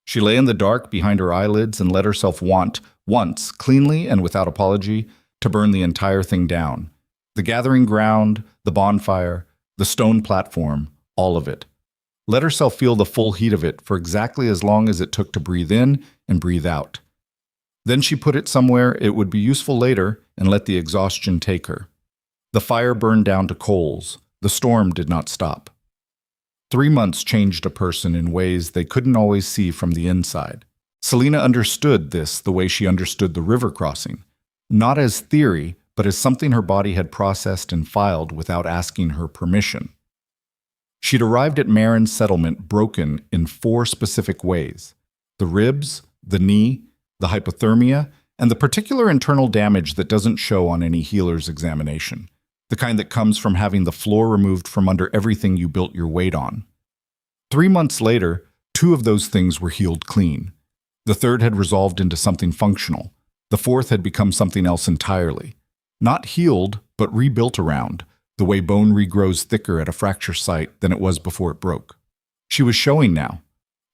She lay in the dark behind her eyelids and let herself want, once, cleanly and without apology, to burn the entire thing down. The gathering ground, the bonfire, the stone platform, all of it. Let herself feel the full heat of it for exactly as long as it took to breathe in and breathe out. Then she put it somewhere it would be useful later and let the exhaustion take her. The fire burned down to coals. The storm did not stop. 3 months changed a person in ways they couldn't always see from the inside. Selena understood this the way she understood the river crossing, not as theory, but as something her body had processed and filed without asking her permission. She'd arrived at Marin's settlement broken in 4 specific ways: the ribs, the knee, the hypothermia, and the particular internal damage that doesn't show on any healer's examination. the kind that comes from having the floor removed from under everything you built your weight on. 3 months later, 2 of those things were healed clean. The third had resolved into something functional. The fourth had become something else entirely. Not healed, but rebuilt around, the way bone regrows thicker at a fracture site than it was before it broke. She was showing now.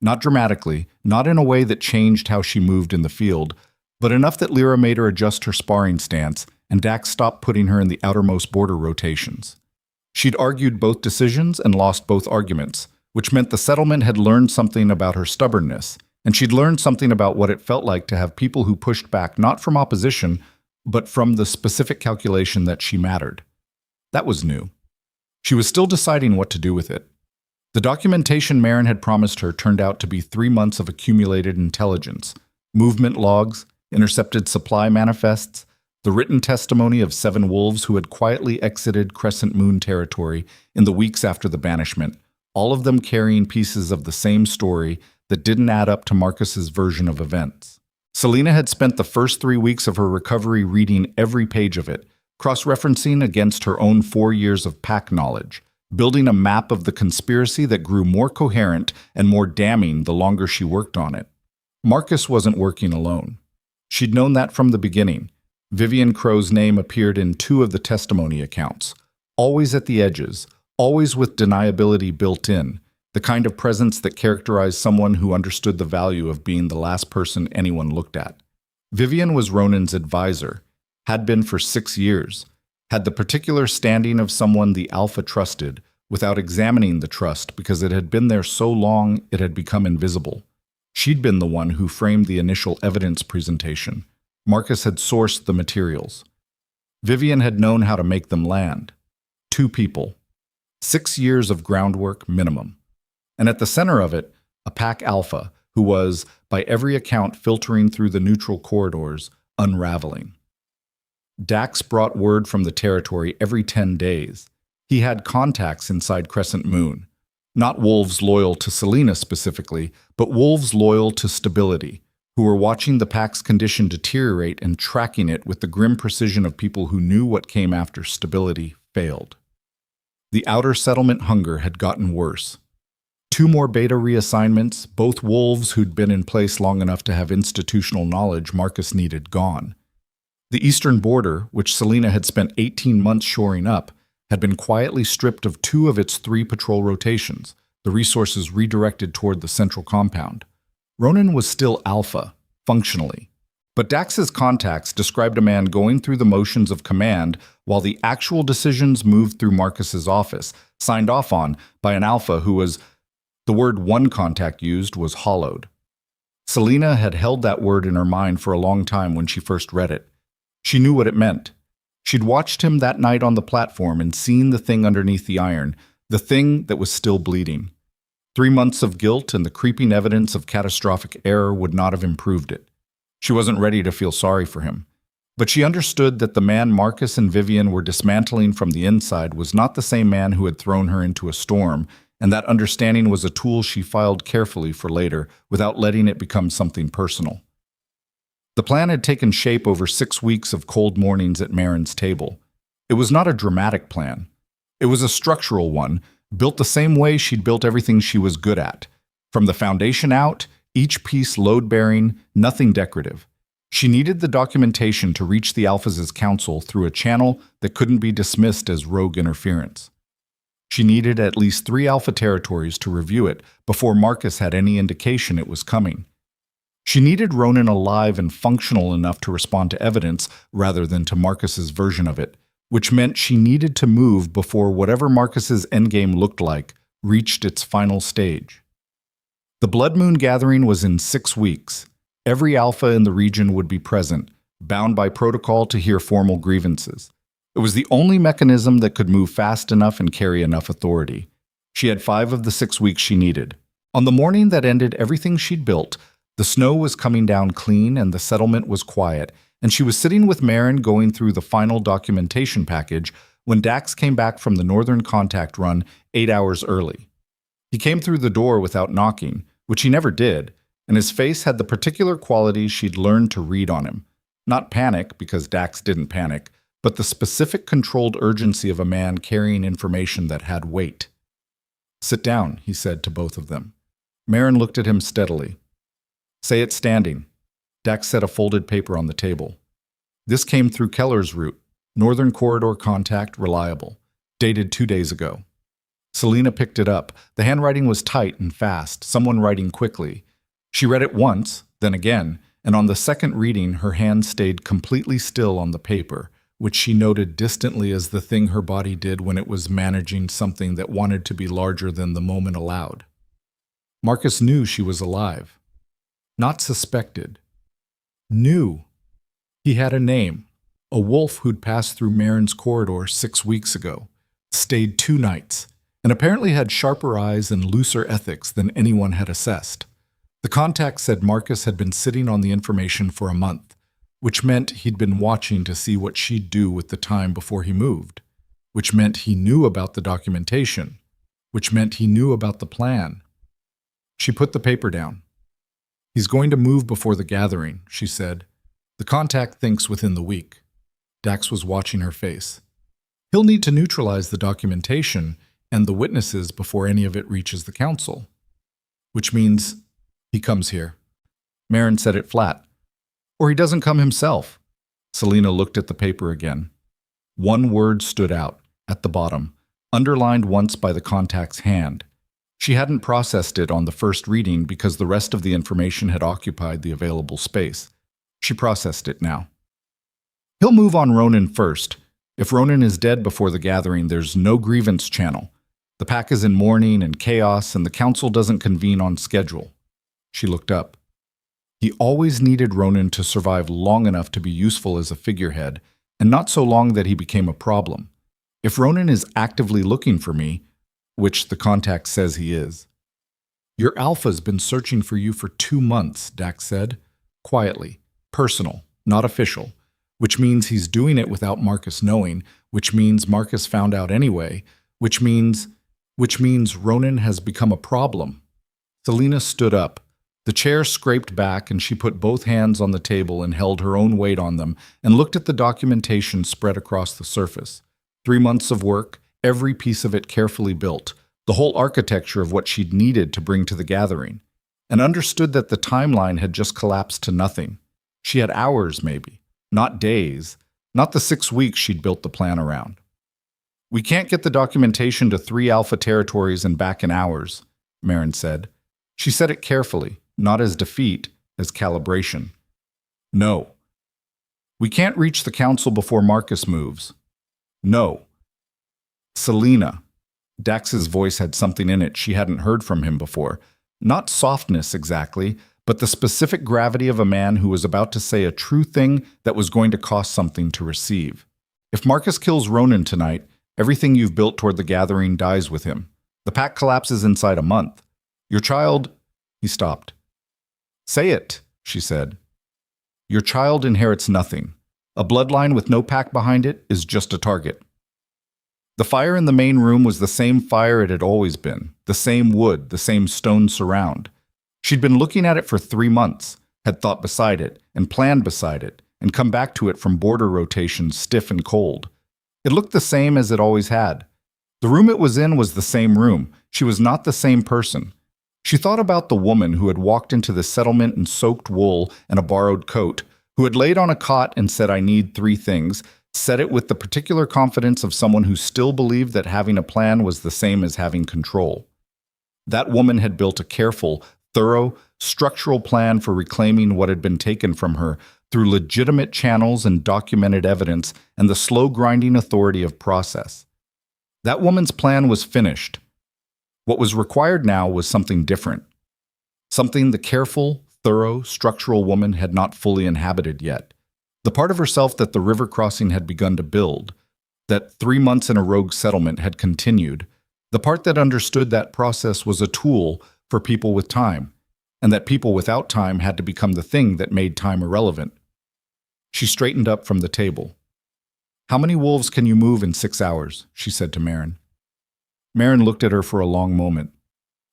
Not dramatically, not in a way that changed how she moved in the field, but enough that Lyra made her adjust her sparring stance, and Dax stopped putting her in the outermost border rotations. She'd argued both decisions and lost both arguments, which meant the settlement had learned something about her stubbornness, and she'd learned something about what it felt like to have people who pushed back not from opposition, but from the specific calculation that she mattered. That was new. She was still deciding what to do with it. The documentation Marin had promised her turned out to be 3 months of accumulated intelligence, movement logs, intercepted supply manifests, the written testimony of 7 wolves who had quietly exited Crescent Moon territory in the weeks after the banishment, all of them carrying pieces of the same story that didn't add up to Marcus's version of events. Selena had spent the first 3 weeks of her recovery reading every page of it, cross-referencing against her own 4 years of pack knowledge, building a map of the conspiracy that grew more coherent and more damning the longer she worked on it. Marcus wasn't working alone. She'd known that from the beginning. Vivian Crow's name appeared in 2 of the testimony accounts, always at the edges, always with deniability built in, the kind of presence that characterized someone who understood the value of being the last person anyone looked at. Vivian was Ronan's advisor, had been for 6 years, had the particular standing of someone the Alpha trusted, without examining the trust because it had been there so long it had become invisible. She'd been the one who framed the initial evidence presentation. Marcus had sourced the materials. Vivian had known how to make them land. 2 people. 6 years of groundwork minimum. And at the center of it, a pack alpha who was, by every account filtering through the neutral corridors, unraveling. Dax brought word from the territory every 10 days. He had contacts inside Crescent Moon. Not wolves loyal to Selena specifically, but wolves loyal to stability, who were watching the pack's condition deteriorate and tracking it with the grim precision of people who knew what came after stability failed. The outer settlement hunger had gotten worse. 2 more beta reassignments, both wolves who'd been in place long enough to have institutional knowledge Marcus needed gone. The eastern border, which Selena had spent 18 months shoring up, had been quietly stripped of 2 of its 3 patrol rotations, the resources redirected toward the central compound. Ronan was still alpha, functionally. But Dax's contacts described a man going through the motions of command while the actual decisions moved through Marcus's office, signed off on by an alpha who was, the word one contact used was hollowed. Selena had held that word in her mind for a long time when she first read it. She knew what it meant. She'd watched him that night on the platform and seen the thing underneath the iron, the thing that was still bleeding. 3 months of guilt and the creeping evidence of catastrophic error would not have improved it. She wasn't ready to feel sorry for him. But she understood that the man Marcus and Vivian were dismantling from the inside was not the same man who had thrown her into a storm, and that understanding was a tool she filed carefully for later without letting it become something personal. The plan had taken shape over 6 weeks of cold mornings at Marin's table. It was not a dramatic plan. It was a structural one, built the same way she'd built everything she was good at. From the foundation out, each piece load-bearing, nothing decorative. She needed the documentation to reach the Alphas' council through a channel that couldn't be dismissed as rogue interference. She needed at least 3 Alpha territories to review it before Marcus had any indication it was coming. She needed Ronan alive and functional enough to respond to evidence rather than to Marcus's version of it, which meant she needed to move before whatever Marcus's endgame looked like reached its final stage. The Blood Moon gathering was in 6 weeks. Every Alpha in the region would be present, bound by protocol to hear formal grievances. It was the only mechanism that could move fast enough and carry enough authority. She had 5 of the 6 weeks she needed. On the morning that ended everything she'd built, the snow was coming down clean and the settlement was quiet, and she was sitting with Marin going through the final documentation package when Dax came back from the Northern Contact run 8 hours early. He came through the door without knocking, which he never did, and his face had the particular qualities she'd learned to read on him. Not panic, because Dax didn't panic, but the specific controlled urgency of a man carrying information that had weight. "Sit down," he said to both of them. Marin looked at him steadily. "Say it standing." Dax set a folded paper on the table. "This came through Keller's route. Northern Corridor contact, reliable. Dated 2 days ago." Selena picked it up. The handwriting was tight and fast, someone writing quickly. She read it once, then again, and on the second reading her hand stayed completely still on the paper, which she noted distantly as the thing her body did when it was managing something that wanted to be larger than the moment allowed. Marcus knew she was alive. Not suspected. Knew. He had a name. A wolf who'd passed through Marin's corridor 6 weeks ago, stayed 2 nights, and apparently had sharper eyes and looser ethics than anyone had assessed. The contact said Marcus had been sitting on the information for a month, which meant he'd been watching to see what she'd do with the time before he moved, which meant he knew about the documentation, which meant he knew about the plan. She put the paper down. "He's going to move before the gathering," she said. "The contact thinks within the week." Dax was watching her face. "He'll need to neutralize the documentation and the witnesses before any of it reaches the council. Which means he comes here." Marin said it flat. "Or he doesn't come himself." Selena looked at the paper again. One word stood out, at the bottom, underlined once by the contact's hand. She hadn't processed it on the first reading because the rest of the information had occupied the available space. She processed it now. "He'll move on Ronan first. If Ronan is dead before the gathering, there's no grievance channel. The pack is in mourning and chaos, and the council doesn't convene on schedule." She looked up. He always needed Ronan to survive long enough to be useful as a figurehead, and not so long that he became a problem. If Ronan is actively looking for me, which the contact says he is. "Your alpha's been searching for you for 2 months, Dax said. Quietly. Personal, not official. Which means he's doing it without Marcus knowing, which means Marcus found out anyway, which means Ronan has become a problem." Selena stood up. The chair scraped back and she put both hands on the table and held her own weight on them and looked at the documentation spread across the surface. 3 months of work, every piece of it carefully built, the whole architecture of what she'd needed to bring to the gathering, and understood that the timeline had just collapsed to nothing. She had hours, maybe, not days, not the 6 weeks she'd built the plan around. "We can't get the documentation to 3 alpha territories and back in hours," Marin said. She said it carefully, not as defeat, as calibration. "No. We can't reach the council before Marcus moves. No. Selena." Dax's voice had something in it she hadn't heard from him before. Not softness exactly, but the specific gravity of a man who was about to say a true thing that was going to cost something to receive. "If Marcus kills Ronan tonight, everything you've built toward the gathering dies with him. The pack collapses inside a month. Your child—" He stopped. "Say it," she said. "Your child inherits nothing. A bloodline with no pack behind it is just a target." The fire in the main room was the same fire it had always been, the same wood, the same stone surround. She'd been looking at it for 3 months, had thought beside it, and planned beside it, and come back to it from border rotations stiff and cold. It looked the same as it always had. The room it was in was the same room. She was not the same person. She thought about the woman who had walked into the settlement in soaked wool and a borrowed coat, who had laid on a cot and said, "I need 3 things," said it with the particular confidence of someone who still believed that having a plan was the same as having control. That woman had built a careful, thorough, structural plan for reclaiming what had been taken from her through legitimate channels and documented evidence and the slow grinding authority of process. That woman's plan was finished. What was required now was something different. Something the careful, thorough, structural woman had not fully inhabited yet. The part of herself that the river crossing had begun to build, that 3 months in a rogue settlement had continued, the part that understood that process was a tool for people with time, and that people without time had to become the thing that made time irrelevant. She straightened up from the table. "How many wolves can you move in 6 hours?" she said to Marin. Marin looked at her for a long moment.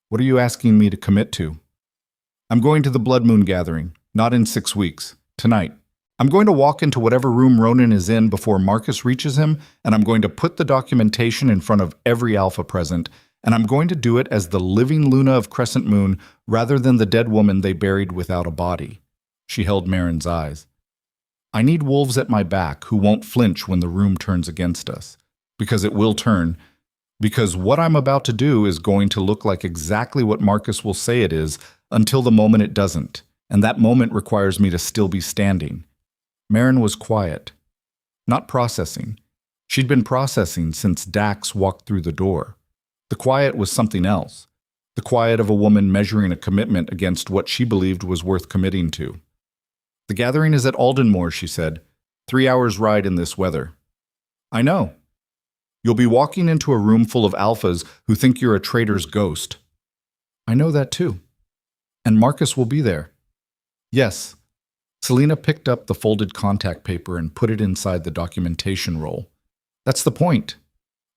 "What are you asking me to commit to?" "I'm going to the Blood Moon gathering, not in 6 weeks. Tonight. I'm going to walk into whatever room Ronan is in before Marcus reaches him, and I'm going to put the documentation in front of every alpha present, and I'm going to do it as the living Luna of Crescent Moon rather than the dead woman they buried without a body. She held Marin's eyes. I need wolves at my back who won't flinch when the room turns against us. Because it will turn. Because what I'm about to do is going to look like exactly what Marcus will say it is until the moment it doesn't, and that moment requires me to still be standing. Marin was quiet. Not processing. She'd been processing since Dax walked through the door. The quiet was something else. The quiet of a woman measuring a commitment against what she believed was worth committing to. The gathering is at Aldenmore, she said. 3 hours' ride in this weather. I know. You'll be walking into a room full of alphas who think you're a traitor's ghost. I know that too. And Marcus will be there. Yes. Selena picked up the folded contact paper and put it inside the documentation roll. That's the point.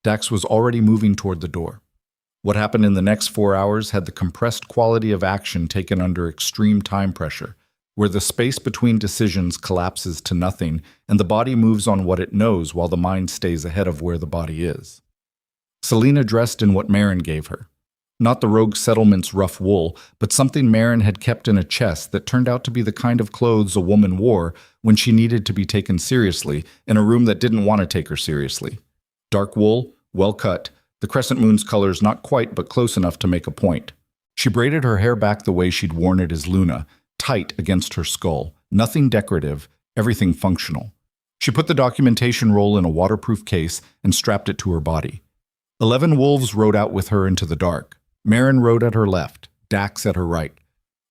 Dax was already moving toward the door. What happened in the next 4 hours had the compressed quality of action taken under extreme time pressure, where the space between decisions collapses to nothing and the body moves on what it knows while the mind stays ahead of where the body is. Selena dressed in what Marin gave her. Not the rogue settlement's rough wool, but something Marin had kept in a chest that turned out to be the kind of clothes a woman wore when she needed to be taken seriously in a room that didn't want to take her seriously. Dark wool, well cut, the Crescent Moon's colors not quite but close enough to make a point. She braided her hair back the way she'd worn it as Luna, tight against her skull, nothing decorative, everything functional. She put the documentation roll in a waterproof case and strapped it to her body. 11 wolves rode out with her into the dark. Marin rode at her left, Dax at her right.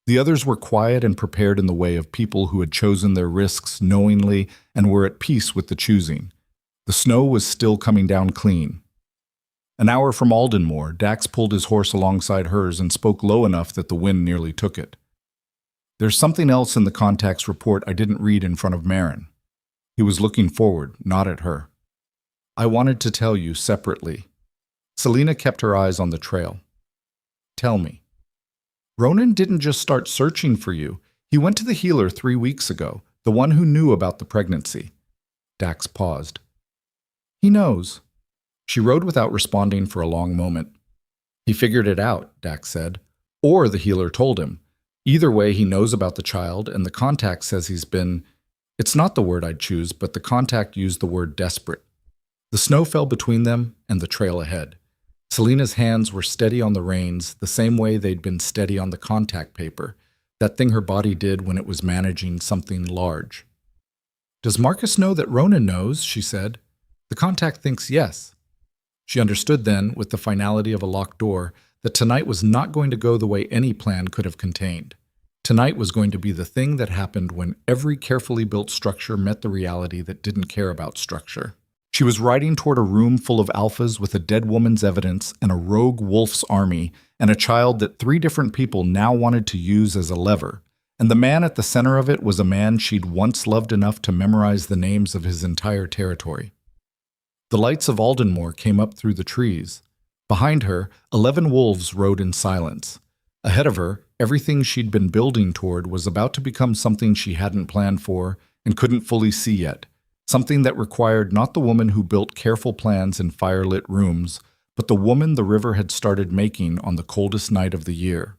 The others were quiet and prepared in the way of people who had chosen their risks knowingly and were at peace with the choosing. The snow was still coming down clean. An hour from Aldenmore, Dax pulled his horse alongside hers and spoke low enough that the wind nearly took it. There's something else in the contact's report I didn't read in front of Marin. He was looking forward, not at her. I wanted to tell you separately. Selena kept her eyes on the trail. Tell me. Ronan didn't just start searching for you. He went to the healer 3 weeks ago, the one who knew about the pregnancy. Dax paused. He knows. She rode without responding for a long moment. He figured it out, Dax said. Or the healer told him. Either way, he knows about the child, and the contact says he's been... It's not the word I'd choose, but the contact used the word desperate. The snow fell between them and the trail ahead. Selena's hands were steady on the reins, the same way they'd been steady on the contact paper, that thing her body did when it was managing something large. Does Marcus know that Ronan knows? She said. The contact thinks yes. She understood then, with the finality of a locked door, that tonight was not going to go the way any plan could have contained. Tonight was going to be the thing that happened when every carefully built structure met the reality that didn't care about structure. She was riding toward a room full of alphas with a dead woman's evidence and a rogue wolf's army and a child that 3 different people now wanted to use as a lever. And the man at the center of it was a man she'd once loved enough to memorize the names of his entire territory. The lights of Aldenmore came up through the trees. Behind her, 11 wolves rode in silence. Ahead of her, everything she'd been building toward was about to become something she hadn't planned for and couldn't fully see yet. Something that required not the woman who built careful plans in firelit rooms, but the woman the river had started making on the coldest night of the year.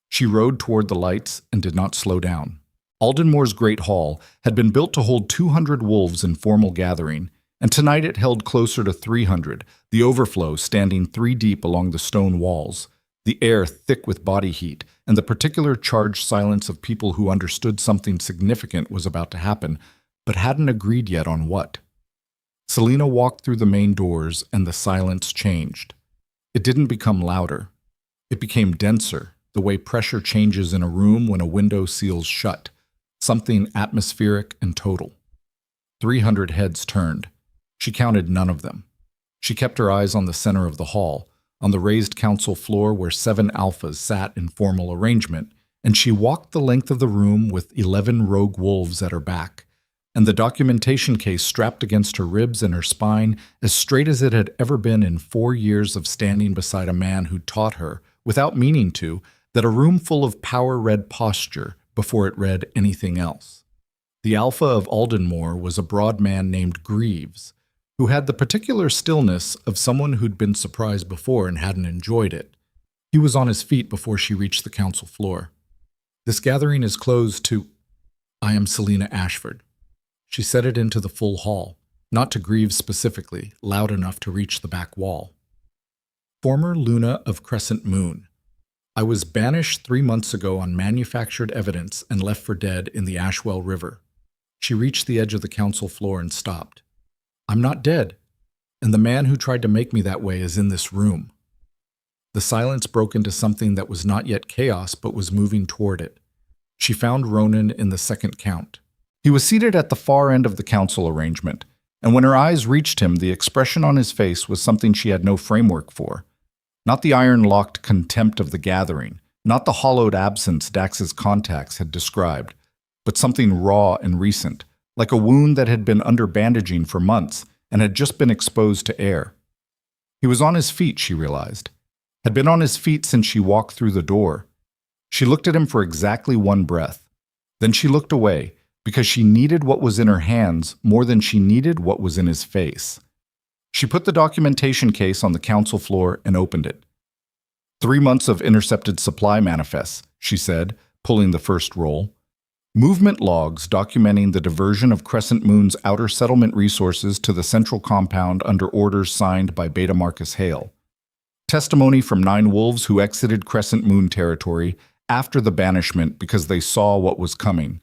She rode toward the lights and did not slow down. Aldenmore's Great Hall had been built to hold 200 wolves in formal gathering, and tonight it held closer to 300, the overflow standing 3 deep along the stone walls, the air thick with body heat, and the particular charged silence of people who understood something significant was about to happen, but hadn't agreed yet on what. Selena walked through the main doors, and the silence changed. It didn't become louder. It became denser, the way pressure changes in a room when a window seals shut, something atmospheric and total. 300 heads turned. She counted none of them. She kept her eyes on the center of the hall, on the raised council floor where 7 alphas sat in formal arrangement, and she walked the length of the room with 11 rogue wolves at her back, and the documentation case strapped against her ribs and her spine as straight as it had ever been in 4 years of standing beside a man who taught her, without meaning to, that a room full of power read posture before it read anything else. The Alpha of Aldenmore was a broad man named Greaves, who had the particular stillness of someone who'd been surprised before and hadn't enjoyed it. He was on his feet before she reached the council floor. "This gathering is closed to... I am Selena Ashford." She said it into the full hall, not to Greaves specifically, loud enough to reach the back wall. "Former Luna of Crescent Moon. I was banished 3 months ago on manufactured evidence and left for dead in the Ashwell River." She reached the edge of the council floor and stopped. "I'm not dead, and the man who tried to make me that way is in this room." The silence broke into something that was not yet chaos but was moving toward it. She found Ronan in the second count. He was seated at the far end of the council arrangement, and when her eyes reached him, the expression on his face was something she had no framework for. Not the iron-locked contempt of the gathering, not the hollowed absence Dax's contacts had described, but something raw and recent, like a wound that had been under bandaging for months and had just been exposed to air. He was on his feet, she realized. Had been on his feet since she walked through the door. She looked at him for exactly one breath. Then she looked away, because she needed what was in her hands more than she needed what was in his face. She put the documentation case on the council floor and opened it. 3 months of intercepted supply manifests, she said, pulling the first roll. Movement logs documenting the diversion of Crescent Moon's outer settlement resources to the central compound under orders signed by Beta Marcus Hale. Testimony from 9 wolves who exited Crescent Moon territory after the banishment because they saw what was coming.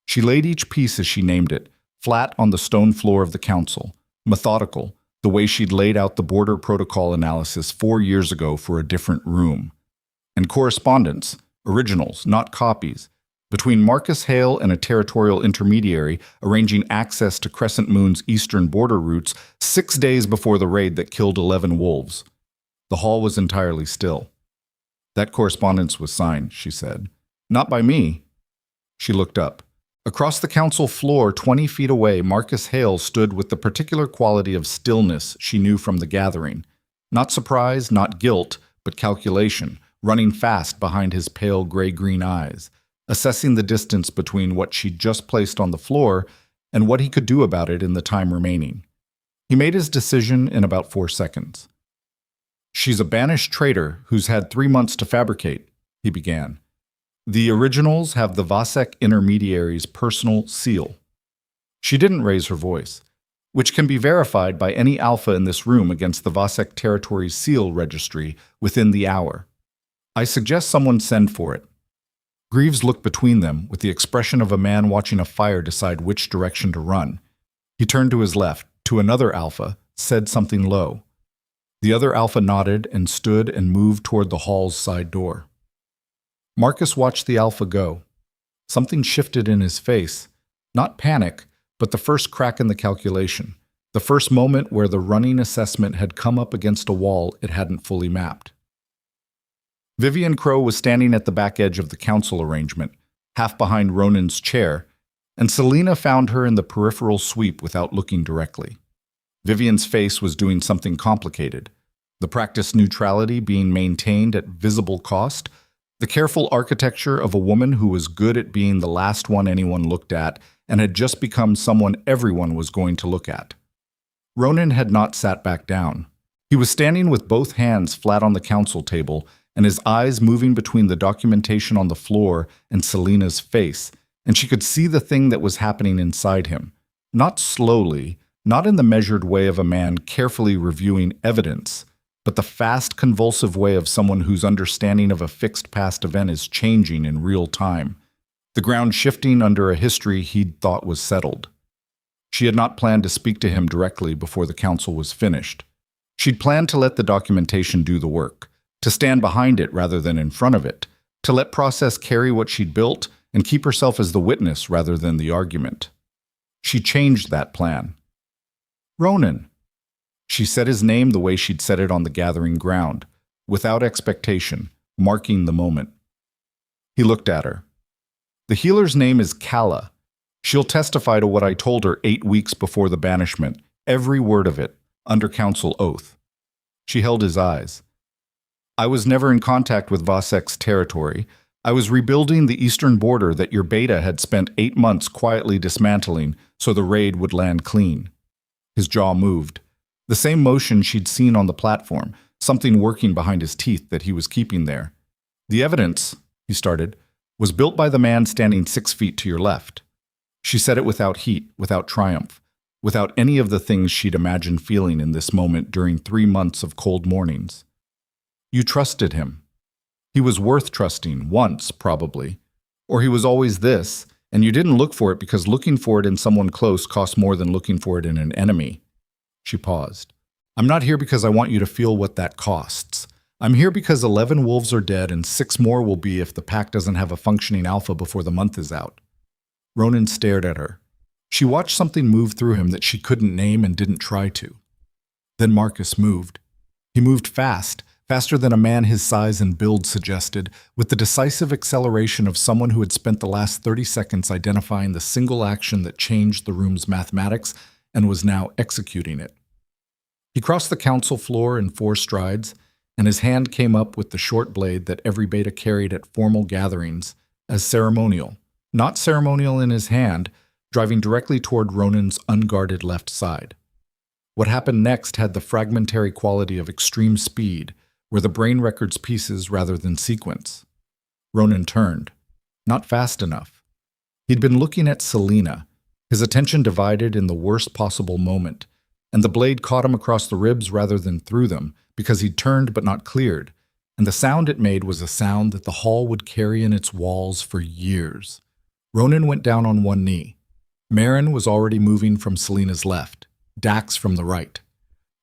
She laid each piece, as she named it, flat on the stone floor of the council, methodical, the way she'd laid out the border protocol analysis 4 years ago for a different room. And correspondence, originals, not copies, between Marcus Hale and a territorial intermediary arranging access to Crescent Moon's eastern border routes 6 days before the raid that killed 11 wolves. The hall was entirely still. "That correspondence was signed," she said. "Not by me." She looked up. Across the council floor, 20 feet away, Marcus Hale stood with the particular quality of stillness she knew from the gathering. Not surprise, not guilt, but calculation, running fast behind his pale gray-green eyes, assessing the distance between what she'd just placed on the floor and what he could do about it in the time remaining. He made his decision in about 4 seconds. "She's a banished traitor who's had 3 months to fabricate," he began. "The originals have the Vasek intermediary's personal seal." She didn't raise her voice, which can be verified by any alpha in this room against the Vasek territory's seal registry within the hour. "I suggest someone send for it." Greaves looked between them with the expression of a man watching a fire decide which direction to run. He turned to his left, to another alpha, said something low. The other alpha nodded and stood and moved toward the hall's side door. Marcus watched the alpha go. Something shifted in his face. Not panic, but the first crack in the calculation. The first moment where the running assessment had come up against a wall it hadn't fully mapped. Vivian Crow was standing at the back edge of the council arrangement, half behind Ronan's chair, and Selena found her in the peripheral sweep without looking directly. Vivian's face was doing something complicated. The practiced neutrality being maintained at visible cost, the careful architecture of a woman who was good at being the last one anyone looked at and had just become someone everyone was going to look at. Ronan had not sat back down. He was standing with both hands flat on the council table and his eyes moving between the documentation on the floor and Selena's face, and she could see the thing that was happening inside him. Not slowly, not in the measured way of a man carefully reviewing evidence, but the fast, convulsive way of someone whose understanding of a fixed past event is changing in real time, the ground shifting under a history he'd thought was settled. She had not planned to speak to him directly before the council was finished. She'd planned to let the documentation do the work, to stand behind it rather than in front of it, to let process carry what she'd built and keep herself as the witness rather than the argument. She changed that plan. "Ronan." She said his name the way she'd said it on the gathering ground, without expectation, marking the moment. He looked at her. "The healer's name is Kala. She'll testify to what I told her 8 weeks before the banishment, every word of it, under council oath." She held his eyes. "I was never in contact with Vasek's territory, I was rebuilding the eastern border that your beta had spent 8 months quietly dismantling so the raid would land clean. His jaw moved. The same motion she'd seen on the platform, something working behind his teeth that he was keeping there. The evidence, he started, was built by the man standing 6 feet to your left. She said it without heat, without triumph, without any of the things she'd imagined feeling in this moment during 3 months of cold mornings. You trusted him. He was worth trusting, once, probably. Or he was always this, and you didn't look for it because looking for it in someone close costs more than looking for it in an enemy. She paused. I'm not here because I want you to feel what that costs. I'm here because 11 wolves are dead and 6 more will be if the pack doesn't have a functioning alpha before the month is out. Ronan stared at her. She watched something move through him that she couldn't name and didn't try to. Then Marcus moved. He moved fast, faster than a man his size and build suggested, with the decisive acceleration of someone who had spent the last 30 seconds identifying the single action that changed the room's mathematics and was now executing it. He crossed the council floor in 4 strides, and his hand came up with the short blade that every beta carried at formal gatherings as ceremonial. Not ceremonial in his hand, driving directly toward Ronan's unguarded left side. What happened next had the fragmentary quality of extreme speed, where the brain records pieces rather than sequence. Ronan turned. Not fast enough. He'd been looking at Selena, his attention divided in the worst possible moment, and the blade caught him across the ribs rather than through them, because he'd turned but not cleared, and the sound it made was a sound that the hall would carry in its walls for years. Ronan went down on one knee. Marin was already moving from Selena's left, Dax from the right.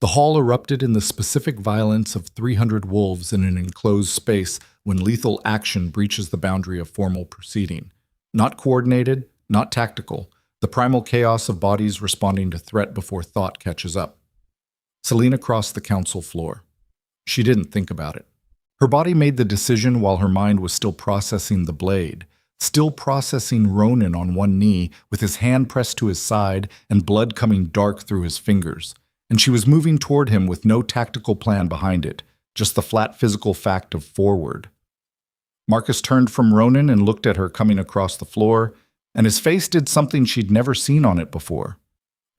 The hall erupted in the specific violence of 300 wolves in an enclosed space when lethal action breaches the boundary of formal proceeding. Not coordinated, not tactical, the primal chaos of bodies responding to threat before thought catches up. Selena crossed the council floor. She didn't think about it. Her body made the decision while her mind was still processing the blade, still processing Ronan on one knee with his hand pressed to his side and blood coming dark through his fingers. And she was moving toward him with no tactical plan behind it, just the flat physical fact of forward. Marcus turned from Ronan and looked at her coming across the floor, and his face did something she'd never seen on it before.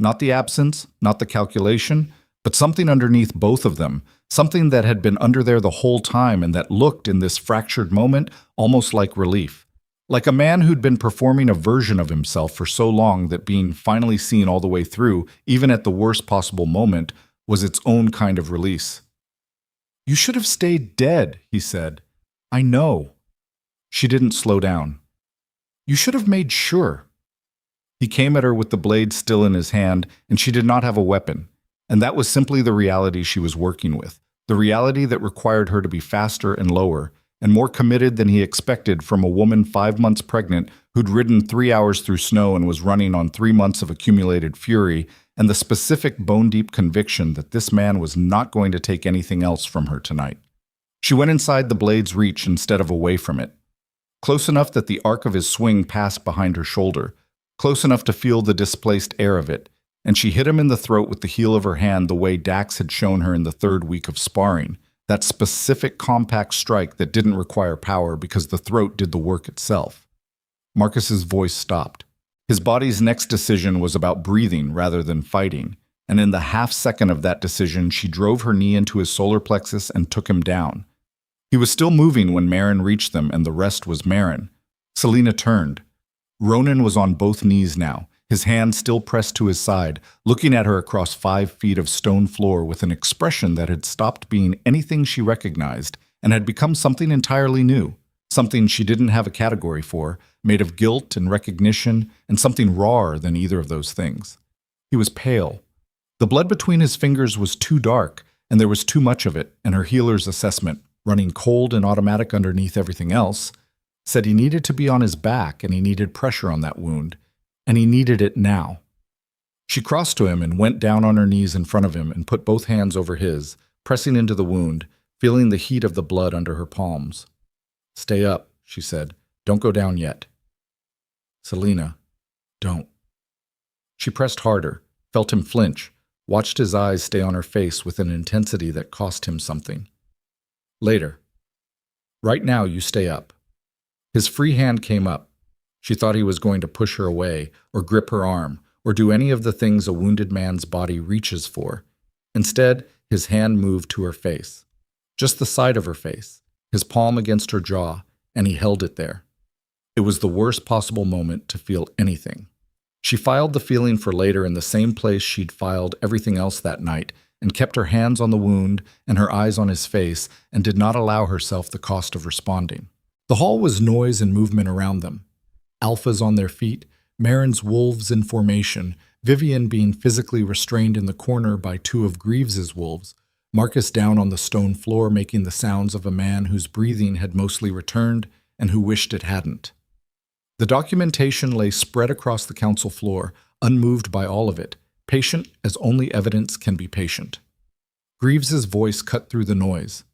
Not the absence, not the calculation, but something underneath both of them, something that had been under there the whole time and that looked, in this fractured moment, almost like relief. Like a man who'd been performing a version of himself for so long that being finally seen all the way through, even at the worst possible moment, was its own kind of release. You should have stayed dead, he said. I know. She didn't slow down. You should have made sure. He came at her with the blade still in his hand, and she did not have a weapon. And that was simply the reality she was working with, the reality that required her to be faster and lower, and more committed than he expected from a woman 5 months pregnant who'd ridden 3 hours through snow and was running on 3 months of accumulated fury, and the specific bone-deep conviction that this man was not going to take anything else from her tonight. She went inside the blade's reach instead of away from it, close enough that the arc of his swing passed behind her shoulder, close enough to feel the displaced air of it, and she hit him in the throat with the heel of her hand the way Dax had shown her in the 3rd week of sparring. That specific compact strike that didn't require power because the throat did the work itself. Marcus's voice stopped. His body's next decision was about breathing rather than fighting, and in the half-second of that decision, she drove her knee into his solar plexus and took him down. He was still moving when Marin reached them, and the rest was Marin. Selena turned. Ronan was on both knees now, his hand still pressed to his side, looking at her across 5 feet of stone floor with an expression that had stopped being anything she recognized and had become something entirely new, something she didn't have a category for, made of guilt and recognition, and something rawer than either of those things. He was pale. The blood between his fingers was too dark, and there was too much of it, and her healer's assessment, running cold and automatic underneath everything else, said he needed to be on his back and he needed pressure on that wound. And he needed it now. She crossed to him and went down on her knees in front of him and put both hands over his, pressing into the wound, feeling the heat of the blood under her palms. Stay up, she said. Don't go down yet. Selena, don't. She pressed harder, felt him flinch, watched his eyes stay on her face with an intensity that cost him something. Later. Right now, you stay up. His free hand came up. She thought he was going to push her away, or grip her arm, or do any of the things a wounded man's body reaches for. Instead, his hand moved to her face. Just the side of her face, his palm against her jaw, and he held it there. It was the worst possible moment to feel anything. She filed the feeling for later in the same place she'd filed everything else that night, and kept her hands on the wound and her eyes on his face, and did not allow herself the cost of responding. The hall was noise and movement around them. Alphas on their feet, Marin's wolves in formation, Vivian being physically restrained in the corner by two of Greaves's wolves, Marcus down on the stone floor making the sounds of a man whose breathing had mostly returned and who wished it hadn't. The documentation lay spread across the council floor, unmoved by all of it, patient as only evidence can be patient. Greaves's voice cut through the noise.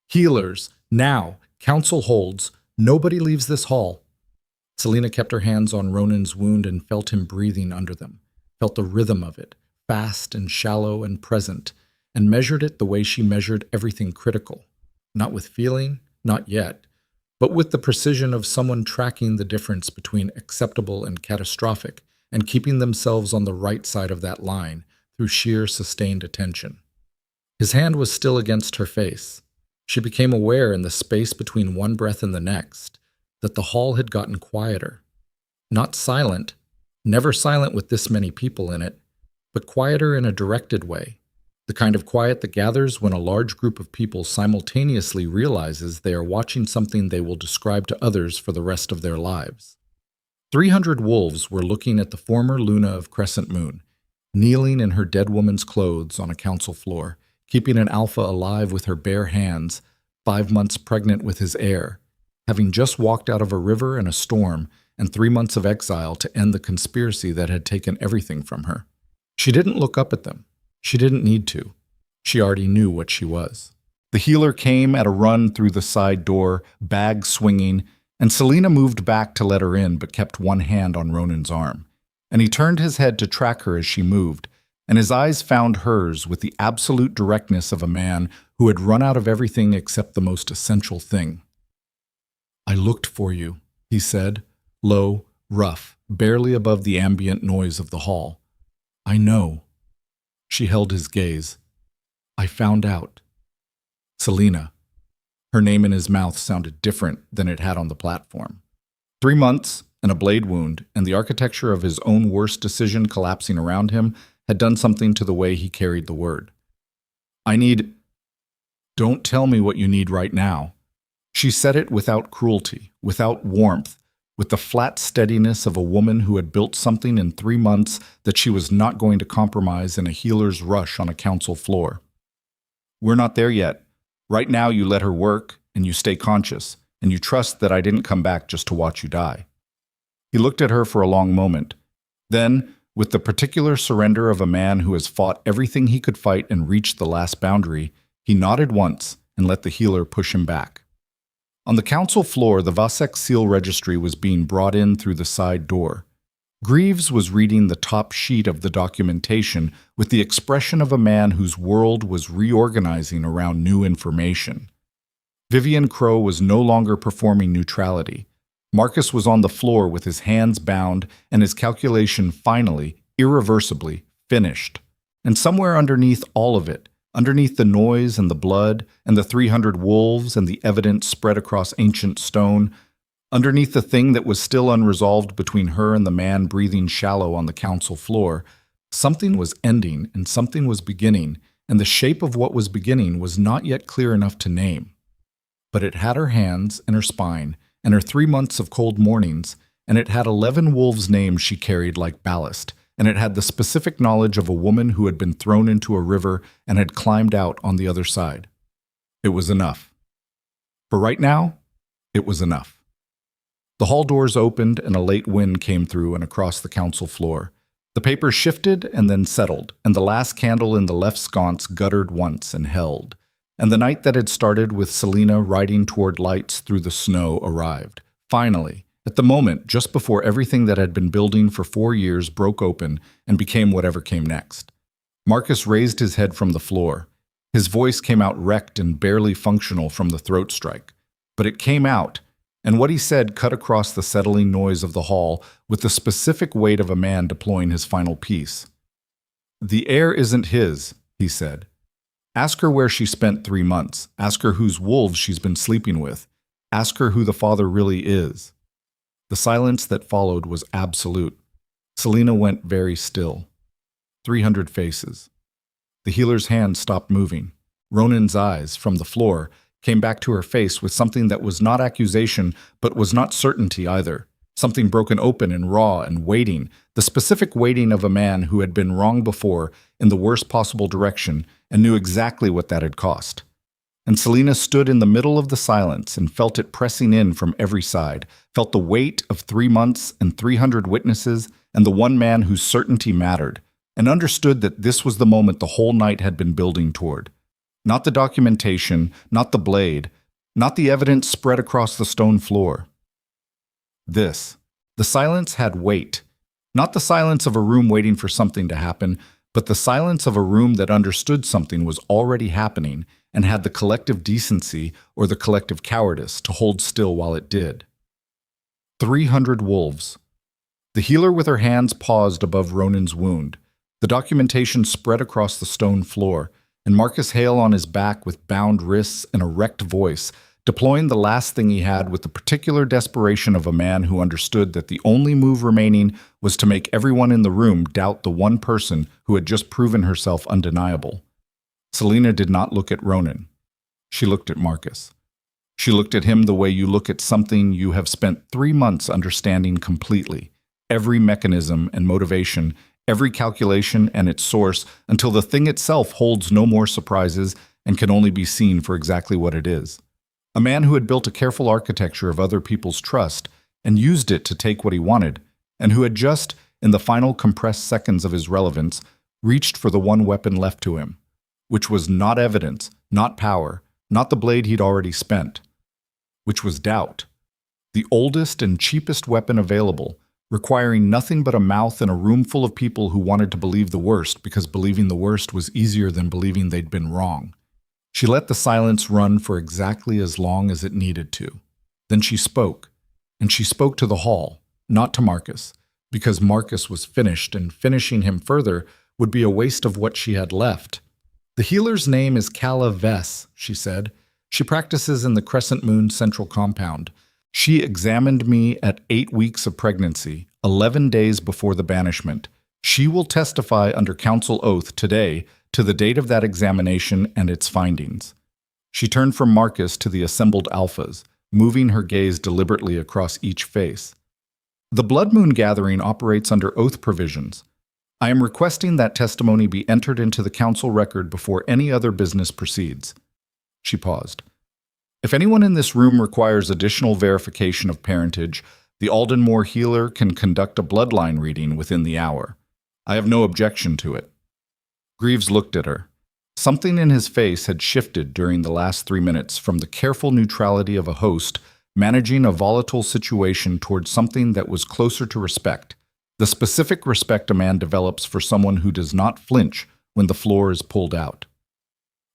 "Healers, now, council holds, nobody leaves this hall." Selena kept her hands on Ronan's wound and felt him breathing under them, felt the rhythm of it, fast and shallow and present, and measured it the way she measured everything critical, not with feeling, not yet, but with the precision of someone tracking the difference between acceptable and catastrophic and keeping themselves on the right side of that line through sheer sustained attention. His hand was still against her face. She became aware in the space between one breath and the next that the hall had gotten quieter. Not silent, never silent with this many people in it, but quieter in a directed way, the kind of quiet that gathers when a large group of people simultaneously realizes they are watching something they will describe to others for the rest of their lives. 300 wolves were looking at the former Luna of Crescent Moon, kneeling in her dead woman's clothes on a council floor, keeping an alpha alive with her bare hands, 5 months pregnant with his heir, having just walked out of a river and a storm and 3 months of exile to end the conspiracy that had taken everything from her. She didn't look up at them. She didn't need to. She already knew what she was. The healer came at a run through the side door, bag swinging, and Selena moved back to let her in but kept one hand on Ronan's arm. And he turned his head to track her as she moved, and his eyes found hers with the absolute directness of a man who had run out of everything except the most essential thing. "I looked for you," he said, low, rough, barely above the ambient noise of the hall. "I know." She held his gaze. "I found out." Selena. Her name in his mouth sounded different than it had on the platform. 3 months and a blade wound, and the architecture of his own worst decision collapsing around him had done something to the way he carried the word. "I need—" "Don't tell me what you need right now." She said it without cruelty, without warmth, with the flat steadiness of a woman who had built something in 3 months that she was not going to compromise in a healer's rush on a council floor. "We're not there yet. Right now you let her work, and you stay conscious, and you trust that I didn't come back just to watch you die." He looked at her for a long moment. Then, with the particular surrender of a man who has fought everything he could fight and reached the last boundary, he nodded once and let the healer push him back. On the council floor, the Vasek seal registry was being brought in through the side door. Greaves was reading the top sheet of the documentation with the expression of a man whose world was reorganizing around new information. Vivian Crow was no longer performing neutrality. Marcus was on the floor with his hands bound and his calculation finally, irreversibly, finished. And somewhere underneath all of it, underneath the noise and the blood and the 300 wolves and the evidence spread across ancient stone, underneath the thing that was still unresolved between her and the man breathing shallow on the council floor, something was ending and something was beginning, and the shape of what was beginning was not yet clear enough to name. But it had her hands and her spine and her 3 months of cold mornings, and it had 11 wolves' names she carried like ballast, and it had the specific knowledge of a woman who had been thrown into a river and had climbed out on the other side. It was enough. For right now, it was enough. The hall doors opened and a late wind came through and across the council floor. The paper shifted and then settled, and the last candle in the left sconce guttered once and held. And the night that had started with Selena riding toward lights through the snow arrived. Finally, at the moment just before everything that had been building for 4 years broke open and became whatever came next. Marcus raised his head from the floor. His voice came out wrecked and barely functional from the throat strike. But it came out, and what he said cut across the settling noise of the hall with the specific weight of a man deploying his final piece. "The heir isn't his," he said. "Ask her where she spent 3 months. Ask her whose wolves she's been sleeping with. Ask her who the father really is." The silence that followed was absolute. Selena went very still. 300 faces. The healer's hand stopped moving. Ronan's eyes, from the floor, came back to her face with something that was not accusation, but was not certainty either. Something broken open and raw and waiting, the specific waiting of a man who had been wrong before in the worst possible direction and knew exactly what that had cost. And Selena stood in the middle of the silence and felt it pressing in from every side, felt the weight of 3 months and 300 witnesses and the one man whose certainty mattered, and understood that this was the moment the whole night had been building toward. Not the documentation, not the blade, not the evidence spread across the stone floor. This. The silence had weight. Not the silence of a room waiting for something to happen, but the silence of a room that understood something was already happening and had the collective decency or the collective cowardice to hold still while it did. 300 wolves. The healer with her hands paused above Ronan's wound. The documentation spread across the stone floor, and Marcus Hale on his back with bound wrists and a wrecked voice, deploying the last thing he had with the particular desperation of a man who understood that the only move remaining was to make everyone in the room doubt the one person who had just proven herself undeniable. Selena did not look at Ronan. She looked at Marcus. She looked at him the way you look at something you have spent 3 months understanding completely, every mechanism and motivation, every calculation and its source, until the thing itself holds no more surprises and can only be seen for exactly what it is. A man who had built a careful architecture of other people's trust and used it to take what he wanted, and who had just, in the final compressed seconds of his relevance, reached for the one weapon left to him, which was not evidence, not power, not the blade he'd already spent, which was doubt, the oldest and cheapest weapon available, requiring nothing but a mouth and a room full of people who wanted to believe the worst because believing the worst was easier than believing they'd been wrong. She let the silence run for exactly as long as it needed to. Then she spoke, and she spoke to the hall, not to Marcus, because Marcus was finished, and finishing him further would be a waste of what she had left. "The healer's name is Calla Vess," she said. "She practices in the Crescent Moon Central Compound. She examined me at 8 weeks of pregnancy, 11 days before the banishment. She will testify under council oath today to the date of that examination and its findings." She turned from Marcus to the assembled alphas, moving her gaze deliberately across each face. "The Blood Moon Gathering operates under oath provisions. I am requesting that testimony be entered into the council record before any other business proceeds." She paused. "If anyone in this room requires additional verification of parentage, the Aldenmore healer can conduct a bloodline reading within the hour. I have no objection to it." Greaves looked at her. Something in his face had shifted during the last 3 minutes from the careful neutrality of a host managing a volatile situation towards something that was closer to respect, the specific respect a man develops for someone who does not flinch when the floor is pulled out.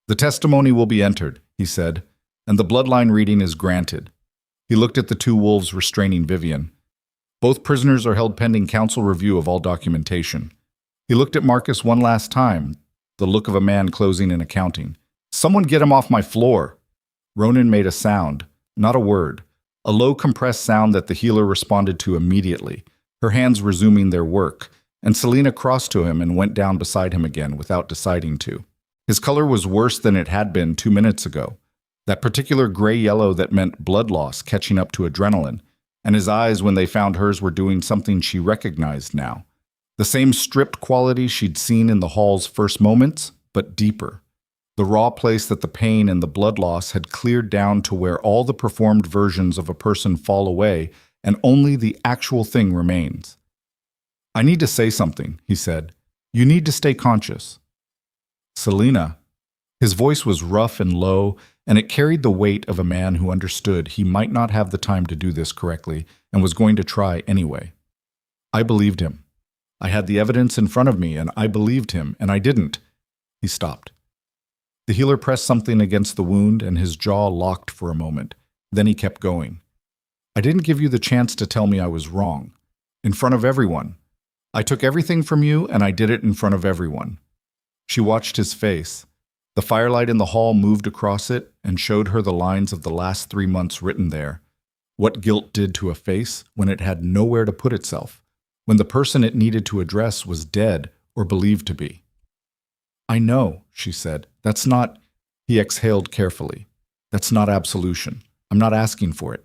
"The testimony will be entered," he said, "and the bloodline reading is granted." He looked at the 2 wolves restraining Vivian. "Both prisoners are held pending council review of all documentation." He looked at Marcus one last time, the look of a man closing an accounting. "Someone get him off my floor!" Ronan made a sound, not a word, a low compressed sound that the healer responded to immediately, her hands resuming their work, and Selena crossed to him and went down beside him again without deciding to. His color was worse than it had been 2 minutes ago, that particular gray-yellow that meant blood loss catching up to adrenaline, and his eyes when they found hers were doing something she recognized now. The same stripped quality she'd seen in the hall's first moments, but deeper. The raw place that the pain and the blood loss had cleared down to where all the performed versions of a person fall away and only the actual thing remains. "I need to say something," he said. "You need to stay conscious." "Selena." His voice was rough and low, and it carried the weight of a man who understood he might not have the time to do this correctly and was going to try anyway. "I believed him. I had the evidence in front of me, and I believed him, and I didn't." He stopped. The healer pressed something against the wound, and his jaw locked for a moment. Then he kept going. I didn't give you the chance to tell me I was wrong. In front of everyone. I took everything from you and I did it in front of everyone. She watched his face. The firelight in the hall moved across it and showed her the lines of the last 3 months written there. What guilt did to a face when it had nowhere to put itself, when the person it needed to address was dead or believed to be. I know, she said. That's not... He exhaled carefully. That's not absolution. I'm not asking for it.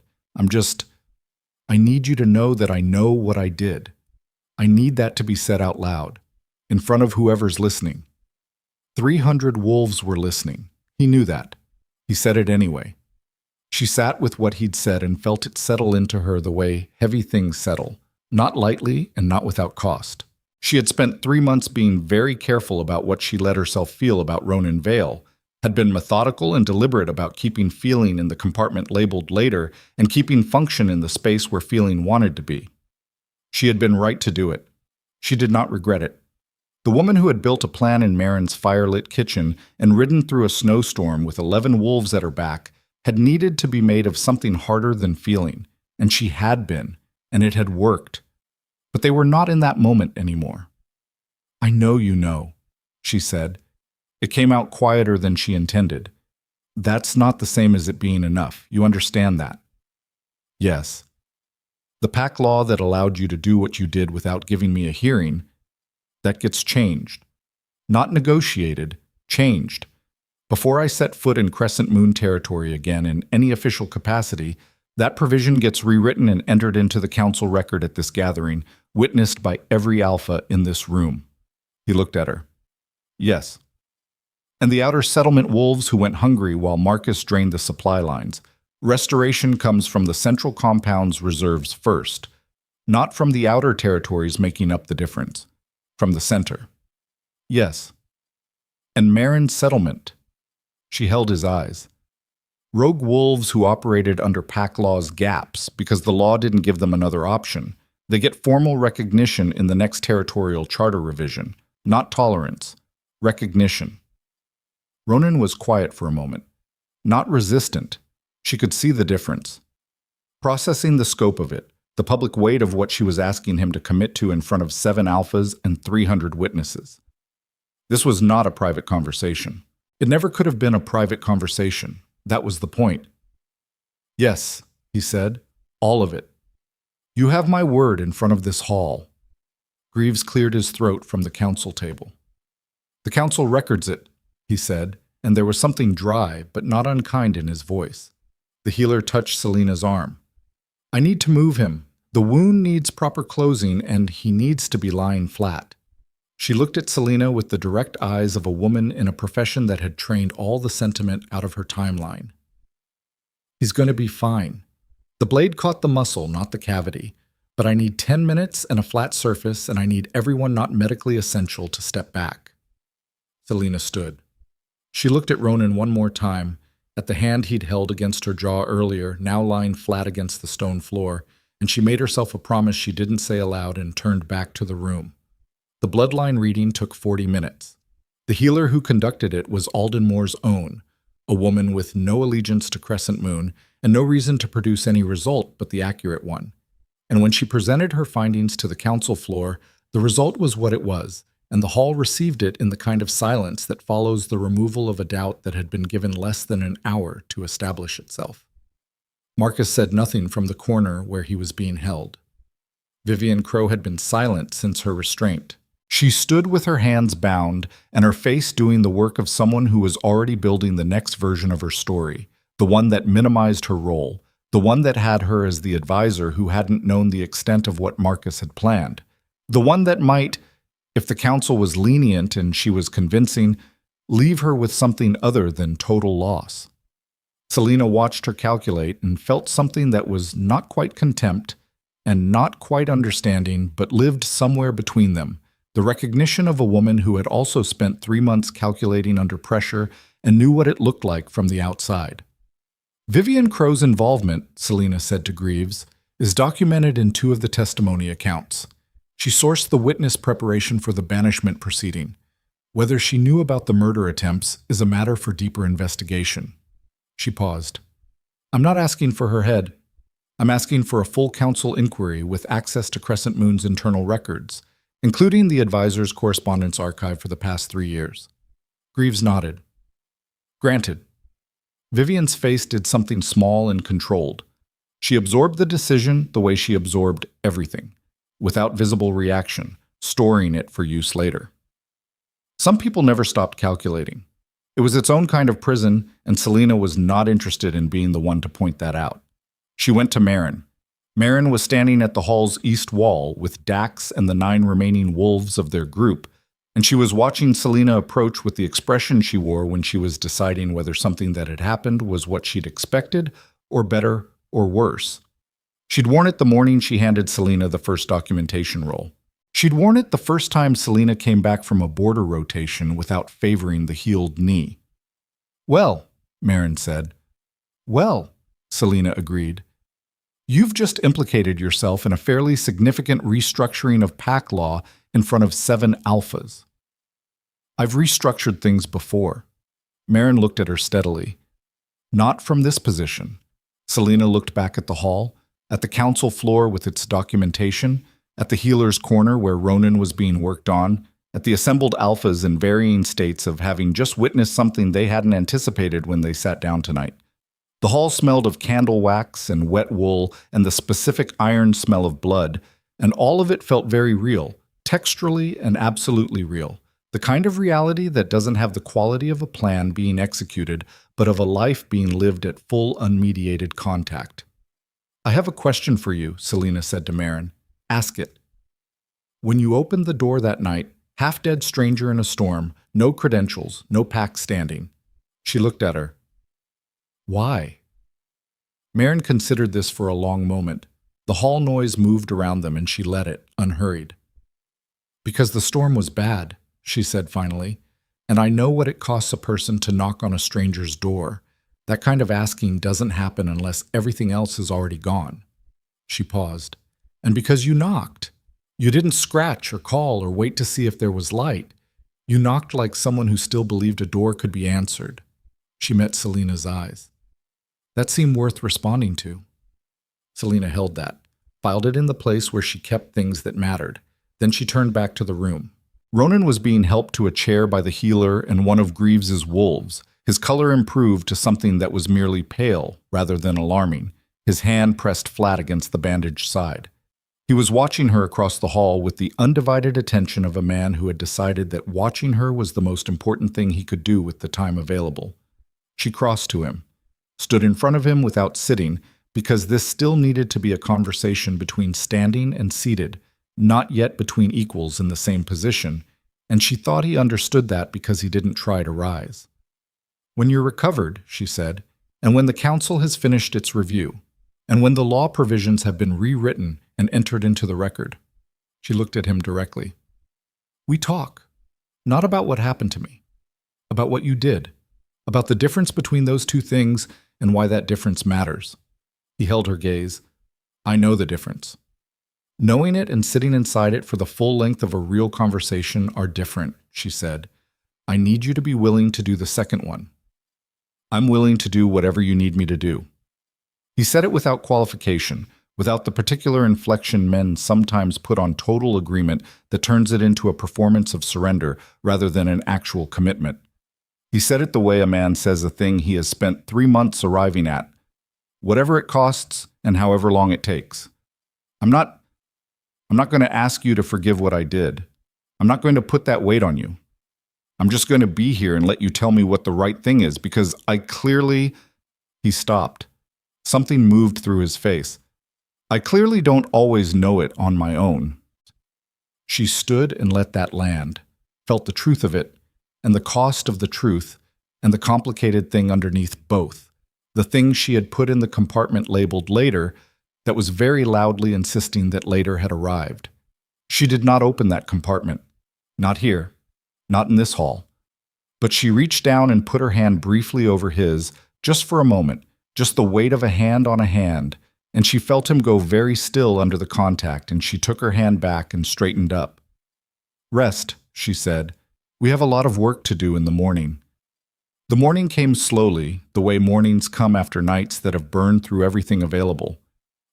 I need you to know that I know what I did. I need that to be said out loud, in front of whoever's listening. 300 wolves were listening. He knew that. He said it anyway. She sat with what he'd said and felt it settle into her the way heavy things settle, not lightly and not without cost. She had spent 3 months being very careful about what she let herself feel about Ronan Vale, had been methodical and deliberate about keeping feeling in the compartment labeled later and keeping function in the space where feeling wanted to be. She had been right to do it. She did not regret it. The woman who had built a plan in Marin's firelit kitchen and ridden through a snowstorm with 11 wolves at her back had needed to be made of something harder than feeling, and she had been, and it had worked. But they were not in that moment anymore. I know you know, she said. It came out quieter than she intended. That's not the same as it being enough. You understand that? Yes. The pack law that allowed you to do what you did without giving me a hearing, that gets changed. Not negotiated, changed. Before I set foot in Crescent Moon territory again in any official capacity, that provision gets rewritten and entered into the council record at this gathering, witnessed by every alpha in this room. He looked at her. Yes. And the outer settlement wolves who went hungry while Marcus drained the supply lines. Restoration comes from the central compound's reserves first, not from the outer territories making up the difference, from the center. Yes. And Marin's settlement. She held his eyes. Rogue wolves who operated under pack law's gaps because the law didn't give them another option. They get formal recognition in the next territorial charter revision, not tolerance, recognition. Ronan was quiet for a moment, not resistant. She could see the difference. Processing the scope of it, the public weight of what she was asking him to commit to in front of 7 alphas and 300 witnesses. This was not a private conversation. It never could have been a private conversation. That was the point. Yes, he said, all of it. You have my word in front of this hall. Greaves cleared his throat from the council table. The council records it, he said, and there was something dry but not unkind in his voice. The healer touched Selena's arm. I need to move him. The wound needs proper closing and he needs to be lying flat. She looked at Selena with the direct eyes of a woman in a profession that had trained all the sentiment out of her timeline. He's going to be fine. The blade caught the muscle, not the cavity. But I need 10 minutes and a flat surface, and I need everyone not medically essential to step back. Selena stood. She looked at Ronan one more time, at the hand he'd held against her jaw earlier, now lying flat against the stone floor, and she made herself a promise she didn't say aloud and turned back to the room. The bloodline reading took 40 minutes. The healer who conducted it was Alden Moore's own, a woman with no allegiance to Crescent Moon and no reason to produce any result but the accurate one. And when she presented her findings to the council floor, the result was what it was, and the hall received it in the kind of silence that follows the removal of a doubt that had been given less than an hour to establish itself. Marcus said nothing from the corner where he was being held. Vivian Crow had been silent since her restraint. She stood with her hands bound and her face doing the work of someone who was already building the next version of her story, the one that minimized her role, the one that had her as the advisor who hadn't known the extent of what Marcus had planned, the one that might, if the council was lenient and she was convincing, leave her with something other than total loss. Selena watched her calculate and felt something that was not quite contempt and not quite understanding, but lived somewhere between them, the recognition of a woman who had also spent 3 months calculating under pressure and knew what it looked like from the outside. Vivian Crow's involvement, Selena said to Greaves, is documented in 2 of the testimony accounts. She sourced the witness preparation for the banishment proceeding. Whether she knew about the murder attempts is a matter for deeper investigation. She paused. I'm not asking for her head. I'm asking for a full council inquiry with access to Crescent Moon's internal records, including the advisor's correspondence archive for the past 3 years. Greaves nodded. Granted. Vivian's face did something small and controlled. She absorbed the decision the way she absorbed everything, without visible reaction, storing it for use later. Some people never stopped calculating. It was its own kind of prison, and Selena was not interested in being the one to point that out. She went to Marin. Marin was standing at the hall's east wall with Dax and the 9 remaining wolves of their group, and she was watching Selena approach with the expression she wore when she was deciding whether something that had happened was what she'd expected, or better, or worse. She'd worn it the morning she handed Selena the first documentation roll. She'd worn it the first time Selena came back from a border rotation without favoring the healed knee. "Well," Marin said. "Well," Selena agreed. "You've just implicated yourself in a fairly significant restructuring of pack law in front of 7 alphas." "I've restructured things before." Marin looked at her steadily. "Not from this position." Selena looked back at the hall, at the council floor with its documentation, at the healer's corner where Ronan was being worked on, at the assembled alphas in varying states of having just witnessed something they hadn't anticipated when they sat down tonight. The hall smelled of candle wax and wet wool and the specific iron smell of blood, and all of it felt very real, texturally and absolutely real. The kind of reality that doesn't have the quality of a plan being executed, but of a life being lived at full unmediated contact. "I have a question for you," Selena said to Marin. "Ask it." "When you opened the door that night, half-dead stranger in a storm, no credentials, no pack standing." She looked at her. "Why?" Marin considered this for a long moment. The hall noise moved around them and she let it, unhurried. "Because the storm was bad," she said finally, "and I know what it costs a person to knock on a stranger's door. That kind of asking doesn't happen unless everything else is already gone." She paused. "And because you knocked. You didn't scratch or call or wait to see if there was light. You knocked like someone who still believed a door could be answered." She met Selena's eyes. "That seemed worth responding to." Selena held that, filed it in the place where she kept things that mattered. Then she turned back to the room. Ronan was being helped to a chair by the healer and one of Greaves's wolves. His color improved to something that was merely pale rather than alarming, his hand pressed flat against the bandaged side. He was watching her across the hall with the undivided attention of a man who had decided that watching her was the most important thing he could do with the time available. She crossed to him, stood in front of him without sitting, because this still needed to be a conversation between standing and seated, not yet between equals in the same position, and she thought he understood that because he didn't try to rise. "When you're recovered," she said, "and when the council has finished its review, and when the law provisions have been rewritten and entered into the record." She looked at him directly. "We talk, not about what happened to me, about what you did, about the difference between those two things and why that difference matters." He held her gaze. "I know the difference. Knowing it and sitting inside it for the full length of a real conversation are different," she said. "I need you to be willing to do the second one." "I'm willing to do whatever you need me to do." He said it without qualification, without the particular inflection men sometimes put on total agreement that turns it into a performance of surrender rather than an actual commitment. He said it the way a man says a thing he has spent 3 months arriving at, whatever it costs and however long it takes. I'm not going to ask you to forgive what I did. I'm not going to put that weight on you. I'm just going to be here and let you tell me what the right thing is, because I clearly—" He stopped. Something moved through his face. "I clearly don't always know it on my own." She stood and let that land, felt the truth of it, and the cost of the truth, and the complicated thing underneath both, the thing she had put in the compartment labeled later that was very loudly insisting that later had arrived. She did not open that compartment. Not here. Not in this hall. But she reached down and put her hand briefly over his, just for a moment, just the weight of a hand on a hand, and she felt him go very still under the contact, and she took her hand back and straightened up. "Rest," she said. "We have a lot of work to do in the morning." The morning came slowly, the way mornings come after nights that have burned through everything available.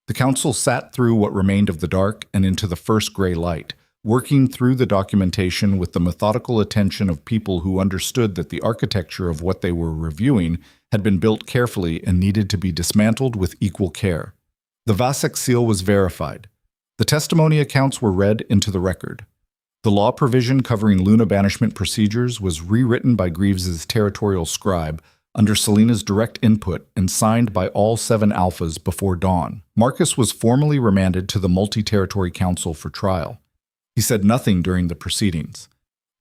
The council sat through what remained of the dark and into the first gray light, working through the documentation with the methodical attention of people who understood that the architecture of what they were reviewing had been built carefully and needed to be dismantled with equal care. The Vasek seal was verified. The testimony accounts were read into the record. The law provision covering Luna banishment procedures was rewritten by Greaves's territorial scribe under Selena's direct input and signed by all 7 alphas before dawn. Marcus was formally remanded to the Multi-Territory Council for trial. He said nothing during the proceedings.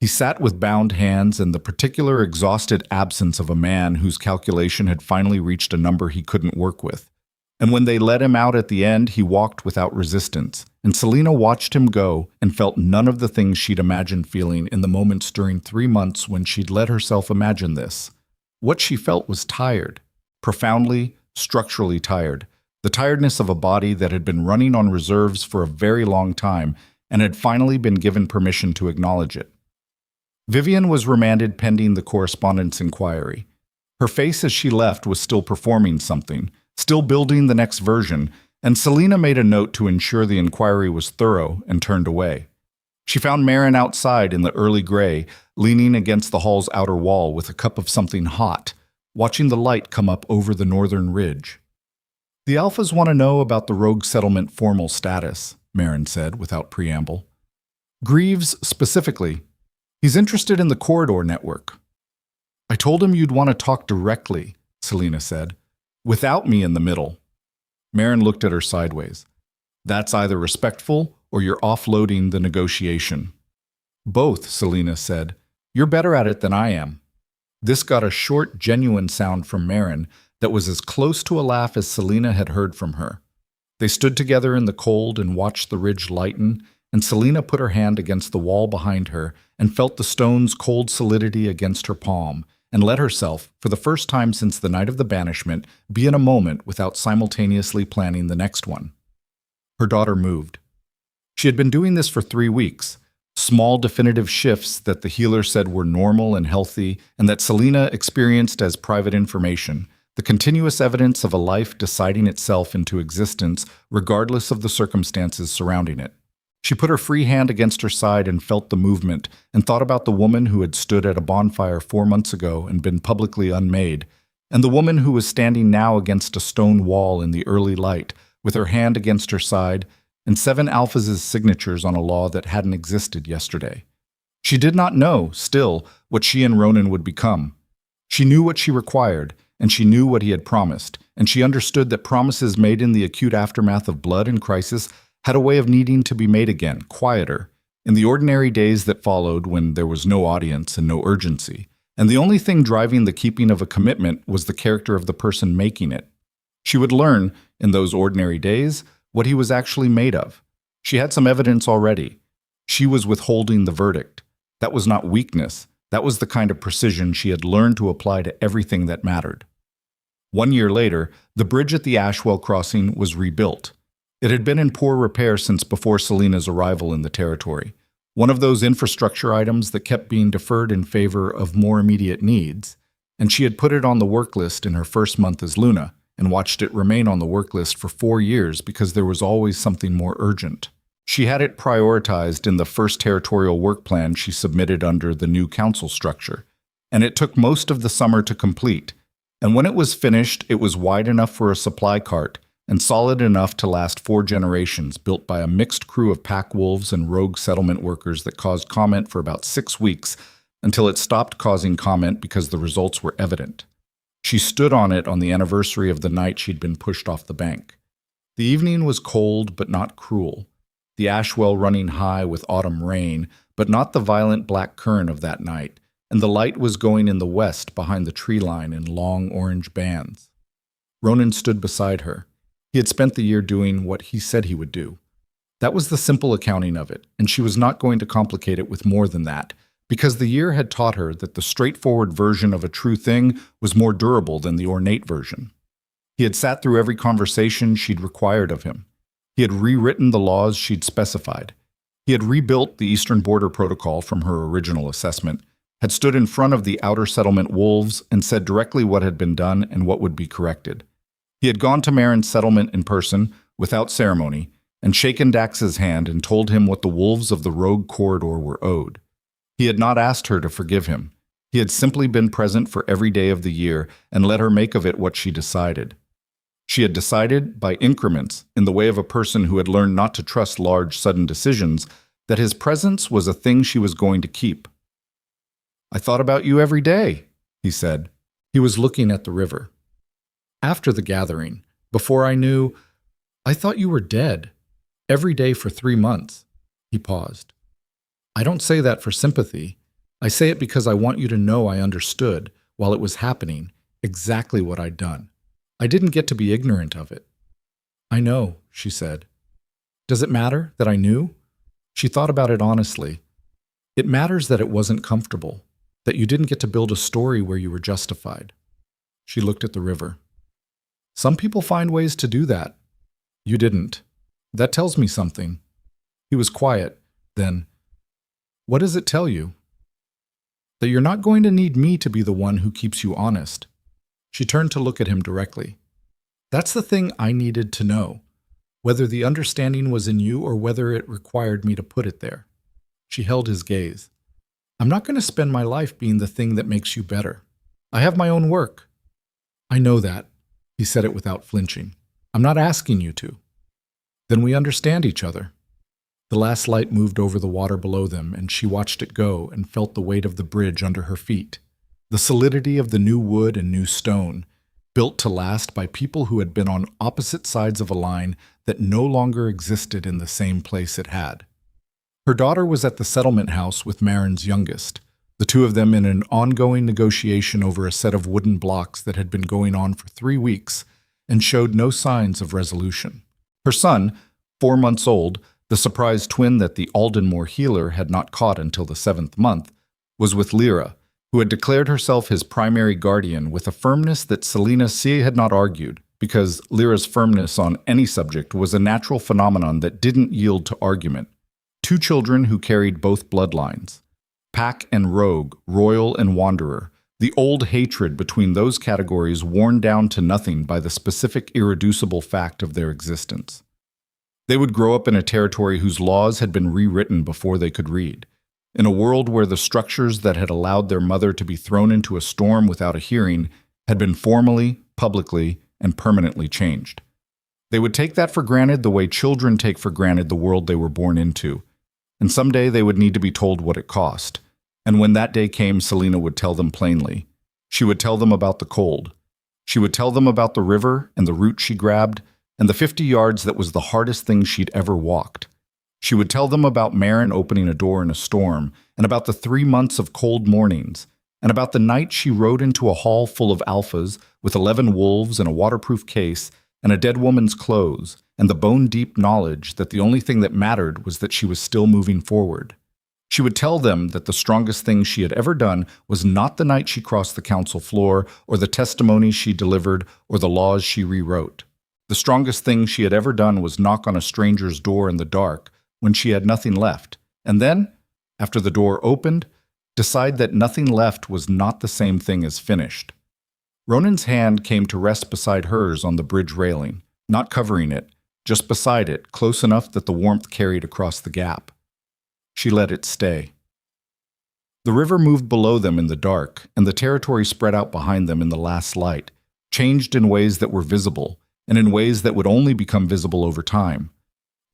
He sat with bound hands and the particular exhausted absence of a man whose calculation had finally reached a number he couldn't work with. And when they let him out at the end, he walked without resistance, and Selena watched him go and felt none of the things she'd imagined feeling in the moments during 3 months when she'd let herself imagine this. What she felt was tired, profoundly, structurally tired, the tiredness of a body that had been running on reserves for a very long time and had finally been given permission to acknowledge it. Vivian was remanded pending the correspondence inquiry. Her face as she left was still performing something, still building the next version, and Selena made a note to ensure the inquiry was thorough and turned away. She found Marin outside in the early gray, leaning against the hall's outer wall with a cup of something hot, watching the light come up over the northern ridge. "The Alphas want to know about the rogue settlement formal status," Marin said without preamble. "Greaves specifically. He's interested in the corridor network." "I told him you'd want to talk directly," Selena said, "without me in the middle." Marin looked at her sideways. "That's either respectful or you're offloading the negotiation." "Both," Selena said. "You're better at it than I am." This got a short, genuine sound from Marin that was as close to a laugh as Selena had heard from her. They stood together in the cold and watched the ridge lighten, and Selena put her hand against the wall behind her and felt the stone's cold solidity against her palm, and let herself, for the first time since the night of the banishment, be in a moment without simultaneously planning the next one. Her daughter moved. She had been doing this for 3 weeks, small definitive shifts that the healer said were normal and healthy and that Selena experienced as private information, the continuous evidence of a life deciding itself into existence regardless of the circumstances surrounding it. She put her free hand against her side and felt the movement, and thought about the woman who had stood at a bonfire 4 months ago and been publicly unmade, and the woman who was standing now against a stone wall in the early light, with her hand against her side, and 7 Alphas' signatures on a law that hadn't existed yesterday. She did not know, still, what she and Ronan would become. She knew what she required, and she knew what he had promised, and she understood that promises made in the acute aftermath of blood and crisis had a way of needing to be made again, quieter, in the ordinary days that followed when there was no audience and no urgency, and the only thing driving the keeping of a commitment was the character of the person making it. She would learn, in those ordinary days, what he was actually made of. She had some evidence already. She was withholding the verdict. That was not weakness. That was the kind of precision she had learned to apply to everything that mattered. 1 year later, the bridge at the Ashwell crossing was rebuilt. It had been in poor repair since before Selena's arrival in the territory, one of those infrastructure items that kept being deferred in favor of more immediate needs, and she had put it on the work list in her first month as Luna, and watched it remain on the work list for 4 years because there was always something more urgent. She had it prioritized in the first territorial work plan she submitted under the new council structure, and it took most of the summer to complete, and when it was finished, it was wide enough for a supply cart, and solid enough to last 4 generations, built by a mixed crew of pack wolves and rogue settlement workers that caused comment for about 6 weeks, until it stopped causing comment because the results were evident. She stood on it on the anniversary of the night she'd been pushed off the bank. The evening was cold but not cruel, the Ashwell running high with autumn rain, but not the violent black current of that night, and the light was going in the west behind the tree line in long orange bands. Ronan stood beside her. He had spent the year doing what he said he would do. That was the simple accounting of it, and she was not going to complicate it with more than that, because the year had taught her that the straightforward version of a true thing was more durable than the ornate version. He had sat through every conversation she'd required of him. He had rewritten the laws she'd specified. He had rebuilt the Eastern Border Protocol from her original assessment, had stood in front of the outer settlement wolves and said directly what had been done and what would be corrected. He had gone to Marin's settlement in person, without ceremony, and shaken Dax's hand and told him what the wolves of the rogue corridor were owed. He had not asked her to forgive him. He had simply been present for every day of the year and let her make of it what she decided. She had decided, by increments, in the way of a person who had learned not to trust large, sudden decisions, that his presence was a thing she was going to keep. "I thought about you every day," he said. He was looking at the river. "After the gathering, before I knew, I thought you were dead. Every day for 3 months." He paused. "I don't say that for sympathy. I say it because I want you to know I understood, while it was happening, exactly what I'd done. I didn't get to be ignorant of it." "I know," she said. "Does it matter that I knew?" She thought about it honestly. "It matters that it wasn't comfortable, that you didn't get to build a story where you were justified." She looked at the river. "Some people find ways to do that. You didn't. That tells me something." He was quiet. Then, "What does it tell you?" "That you're not going to need me to be the one who keeps you honest." She turned to look at him directly. "That's the thing I needed to know, whether the understanding was in you or whether it required me to put it there." She held his gaze. "I'm not going to spend my life being the thing that makes you better. I have my own work." "I know that." He said it without flinching. "I'm not asking you to." "Then we understand each other." The last light moved over the water below them, and she watched it go and felt the weight of the bridge under her feet. The solidity of the new wood and new stone, built to last by people who had been on opposite sides of a line that no longer existed in the same place it had. Her daughter was at the settlement house with Marin's youngest, the two of them in an ongoing negotiation over a set of wooden blocks that had been going on for 3 weeks and showed no signs of resolution. Her son, 4 months old, the surprise twin that the Aldenmore healer had not caught until the 7th month, was with Lyra, who had declared herself his primary guardian with a firmness that Selena C. had not argued, because Lyra's firmness on any subject was a natural phenomenon that didn't yield to argument. 2 children who carried both bloodlines. Pack and rogue, royal and wanderer, the old hatred between those categories worn down to nothing by the specific irreducible fact of their existence. They would grow up in a territory whose laws had been rewritten before they could read, in a world where the structures that had allowed their mother to be thrown into a storm without a hearing had been formally, publicly, and permanently changed. They would take that for granted the way children take for granted the world they were born into, and someday they would need to be told what it cost. And when that day came, Selena would tell them plainly. She would tell them about the cold. She would tell them about the river and the route she grabbed, and the 50 yards that was the hardest thing she'd ever walked. She would tell them about Marin opening a door in a storm, and about the 3 months of cold mornings, and about the night she rode into a hall full of alphas with 11 wolves and a waterproof case and a dead woman's clothes, and the bone-deep knowledge that the only thing that mattered was that she was still moving forward. She would tell them that the strongest thing she had ever done was not the night she crossed the council floor, or the testimonies she delivered, or the laws she rewrote. The strongest thing she had ever done was knock on a stranger's door in the dark when she had nothing left, and then, after the door opened, decide that nothing left was not the same thing as finished. Ronan's hand came to rest beside hers on the bridge railing, not covering it, just beside it, close enough that the warmth carried across the gap. She let it stay. The river moved below them in the dark, and the territory spread out behind them in the last light, changed in ways that were visible, and in ways that would only become visible over time.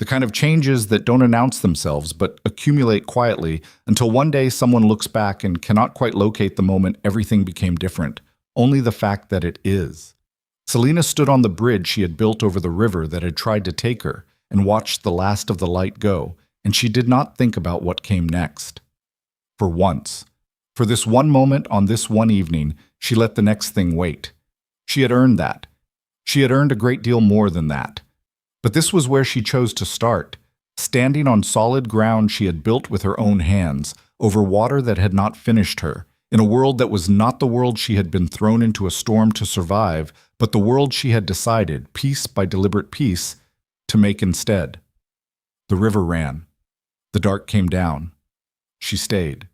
The kind of changes that don't announce themselves but accumulate quietly until one day someone looks back and cannot quite locate the moment everything became different, only the fact that it is. Selena stood on the bridge she had built over the river that had tried to take her and watched the last of the light go, and she did not think about what came next. For once, for this one moment on this one evening, she let the next thing wait. She had earned that. She had earned a great deal more than that. But this was where she chose to start, standing on solid ground she had built with her own hands, over water that had not finished her, in a world that was not the world she had been thrown into a storm to survive, but the world she had decided, piece by deliberate piece, to make instead. The river ran. The dark came down. She stayed.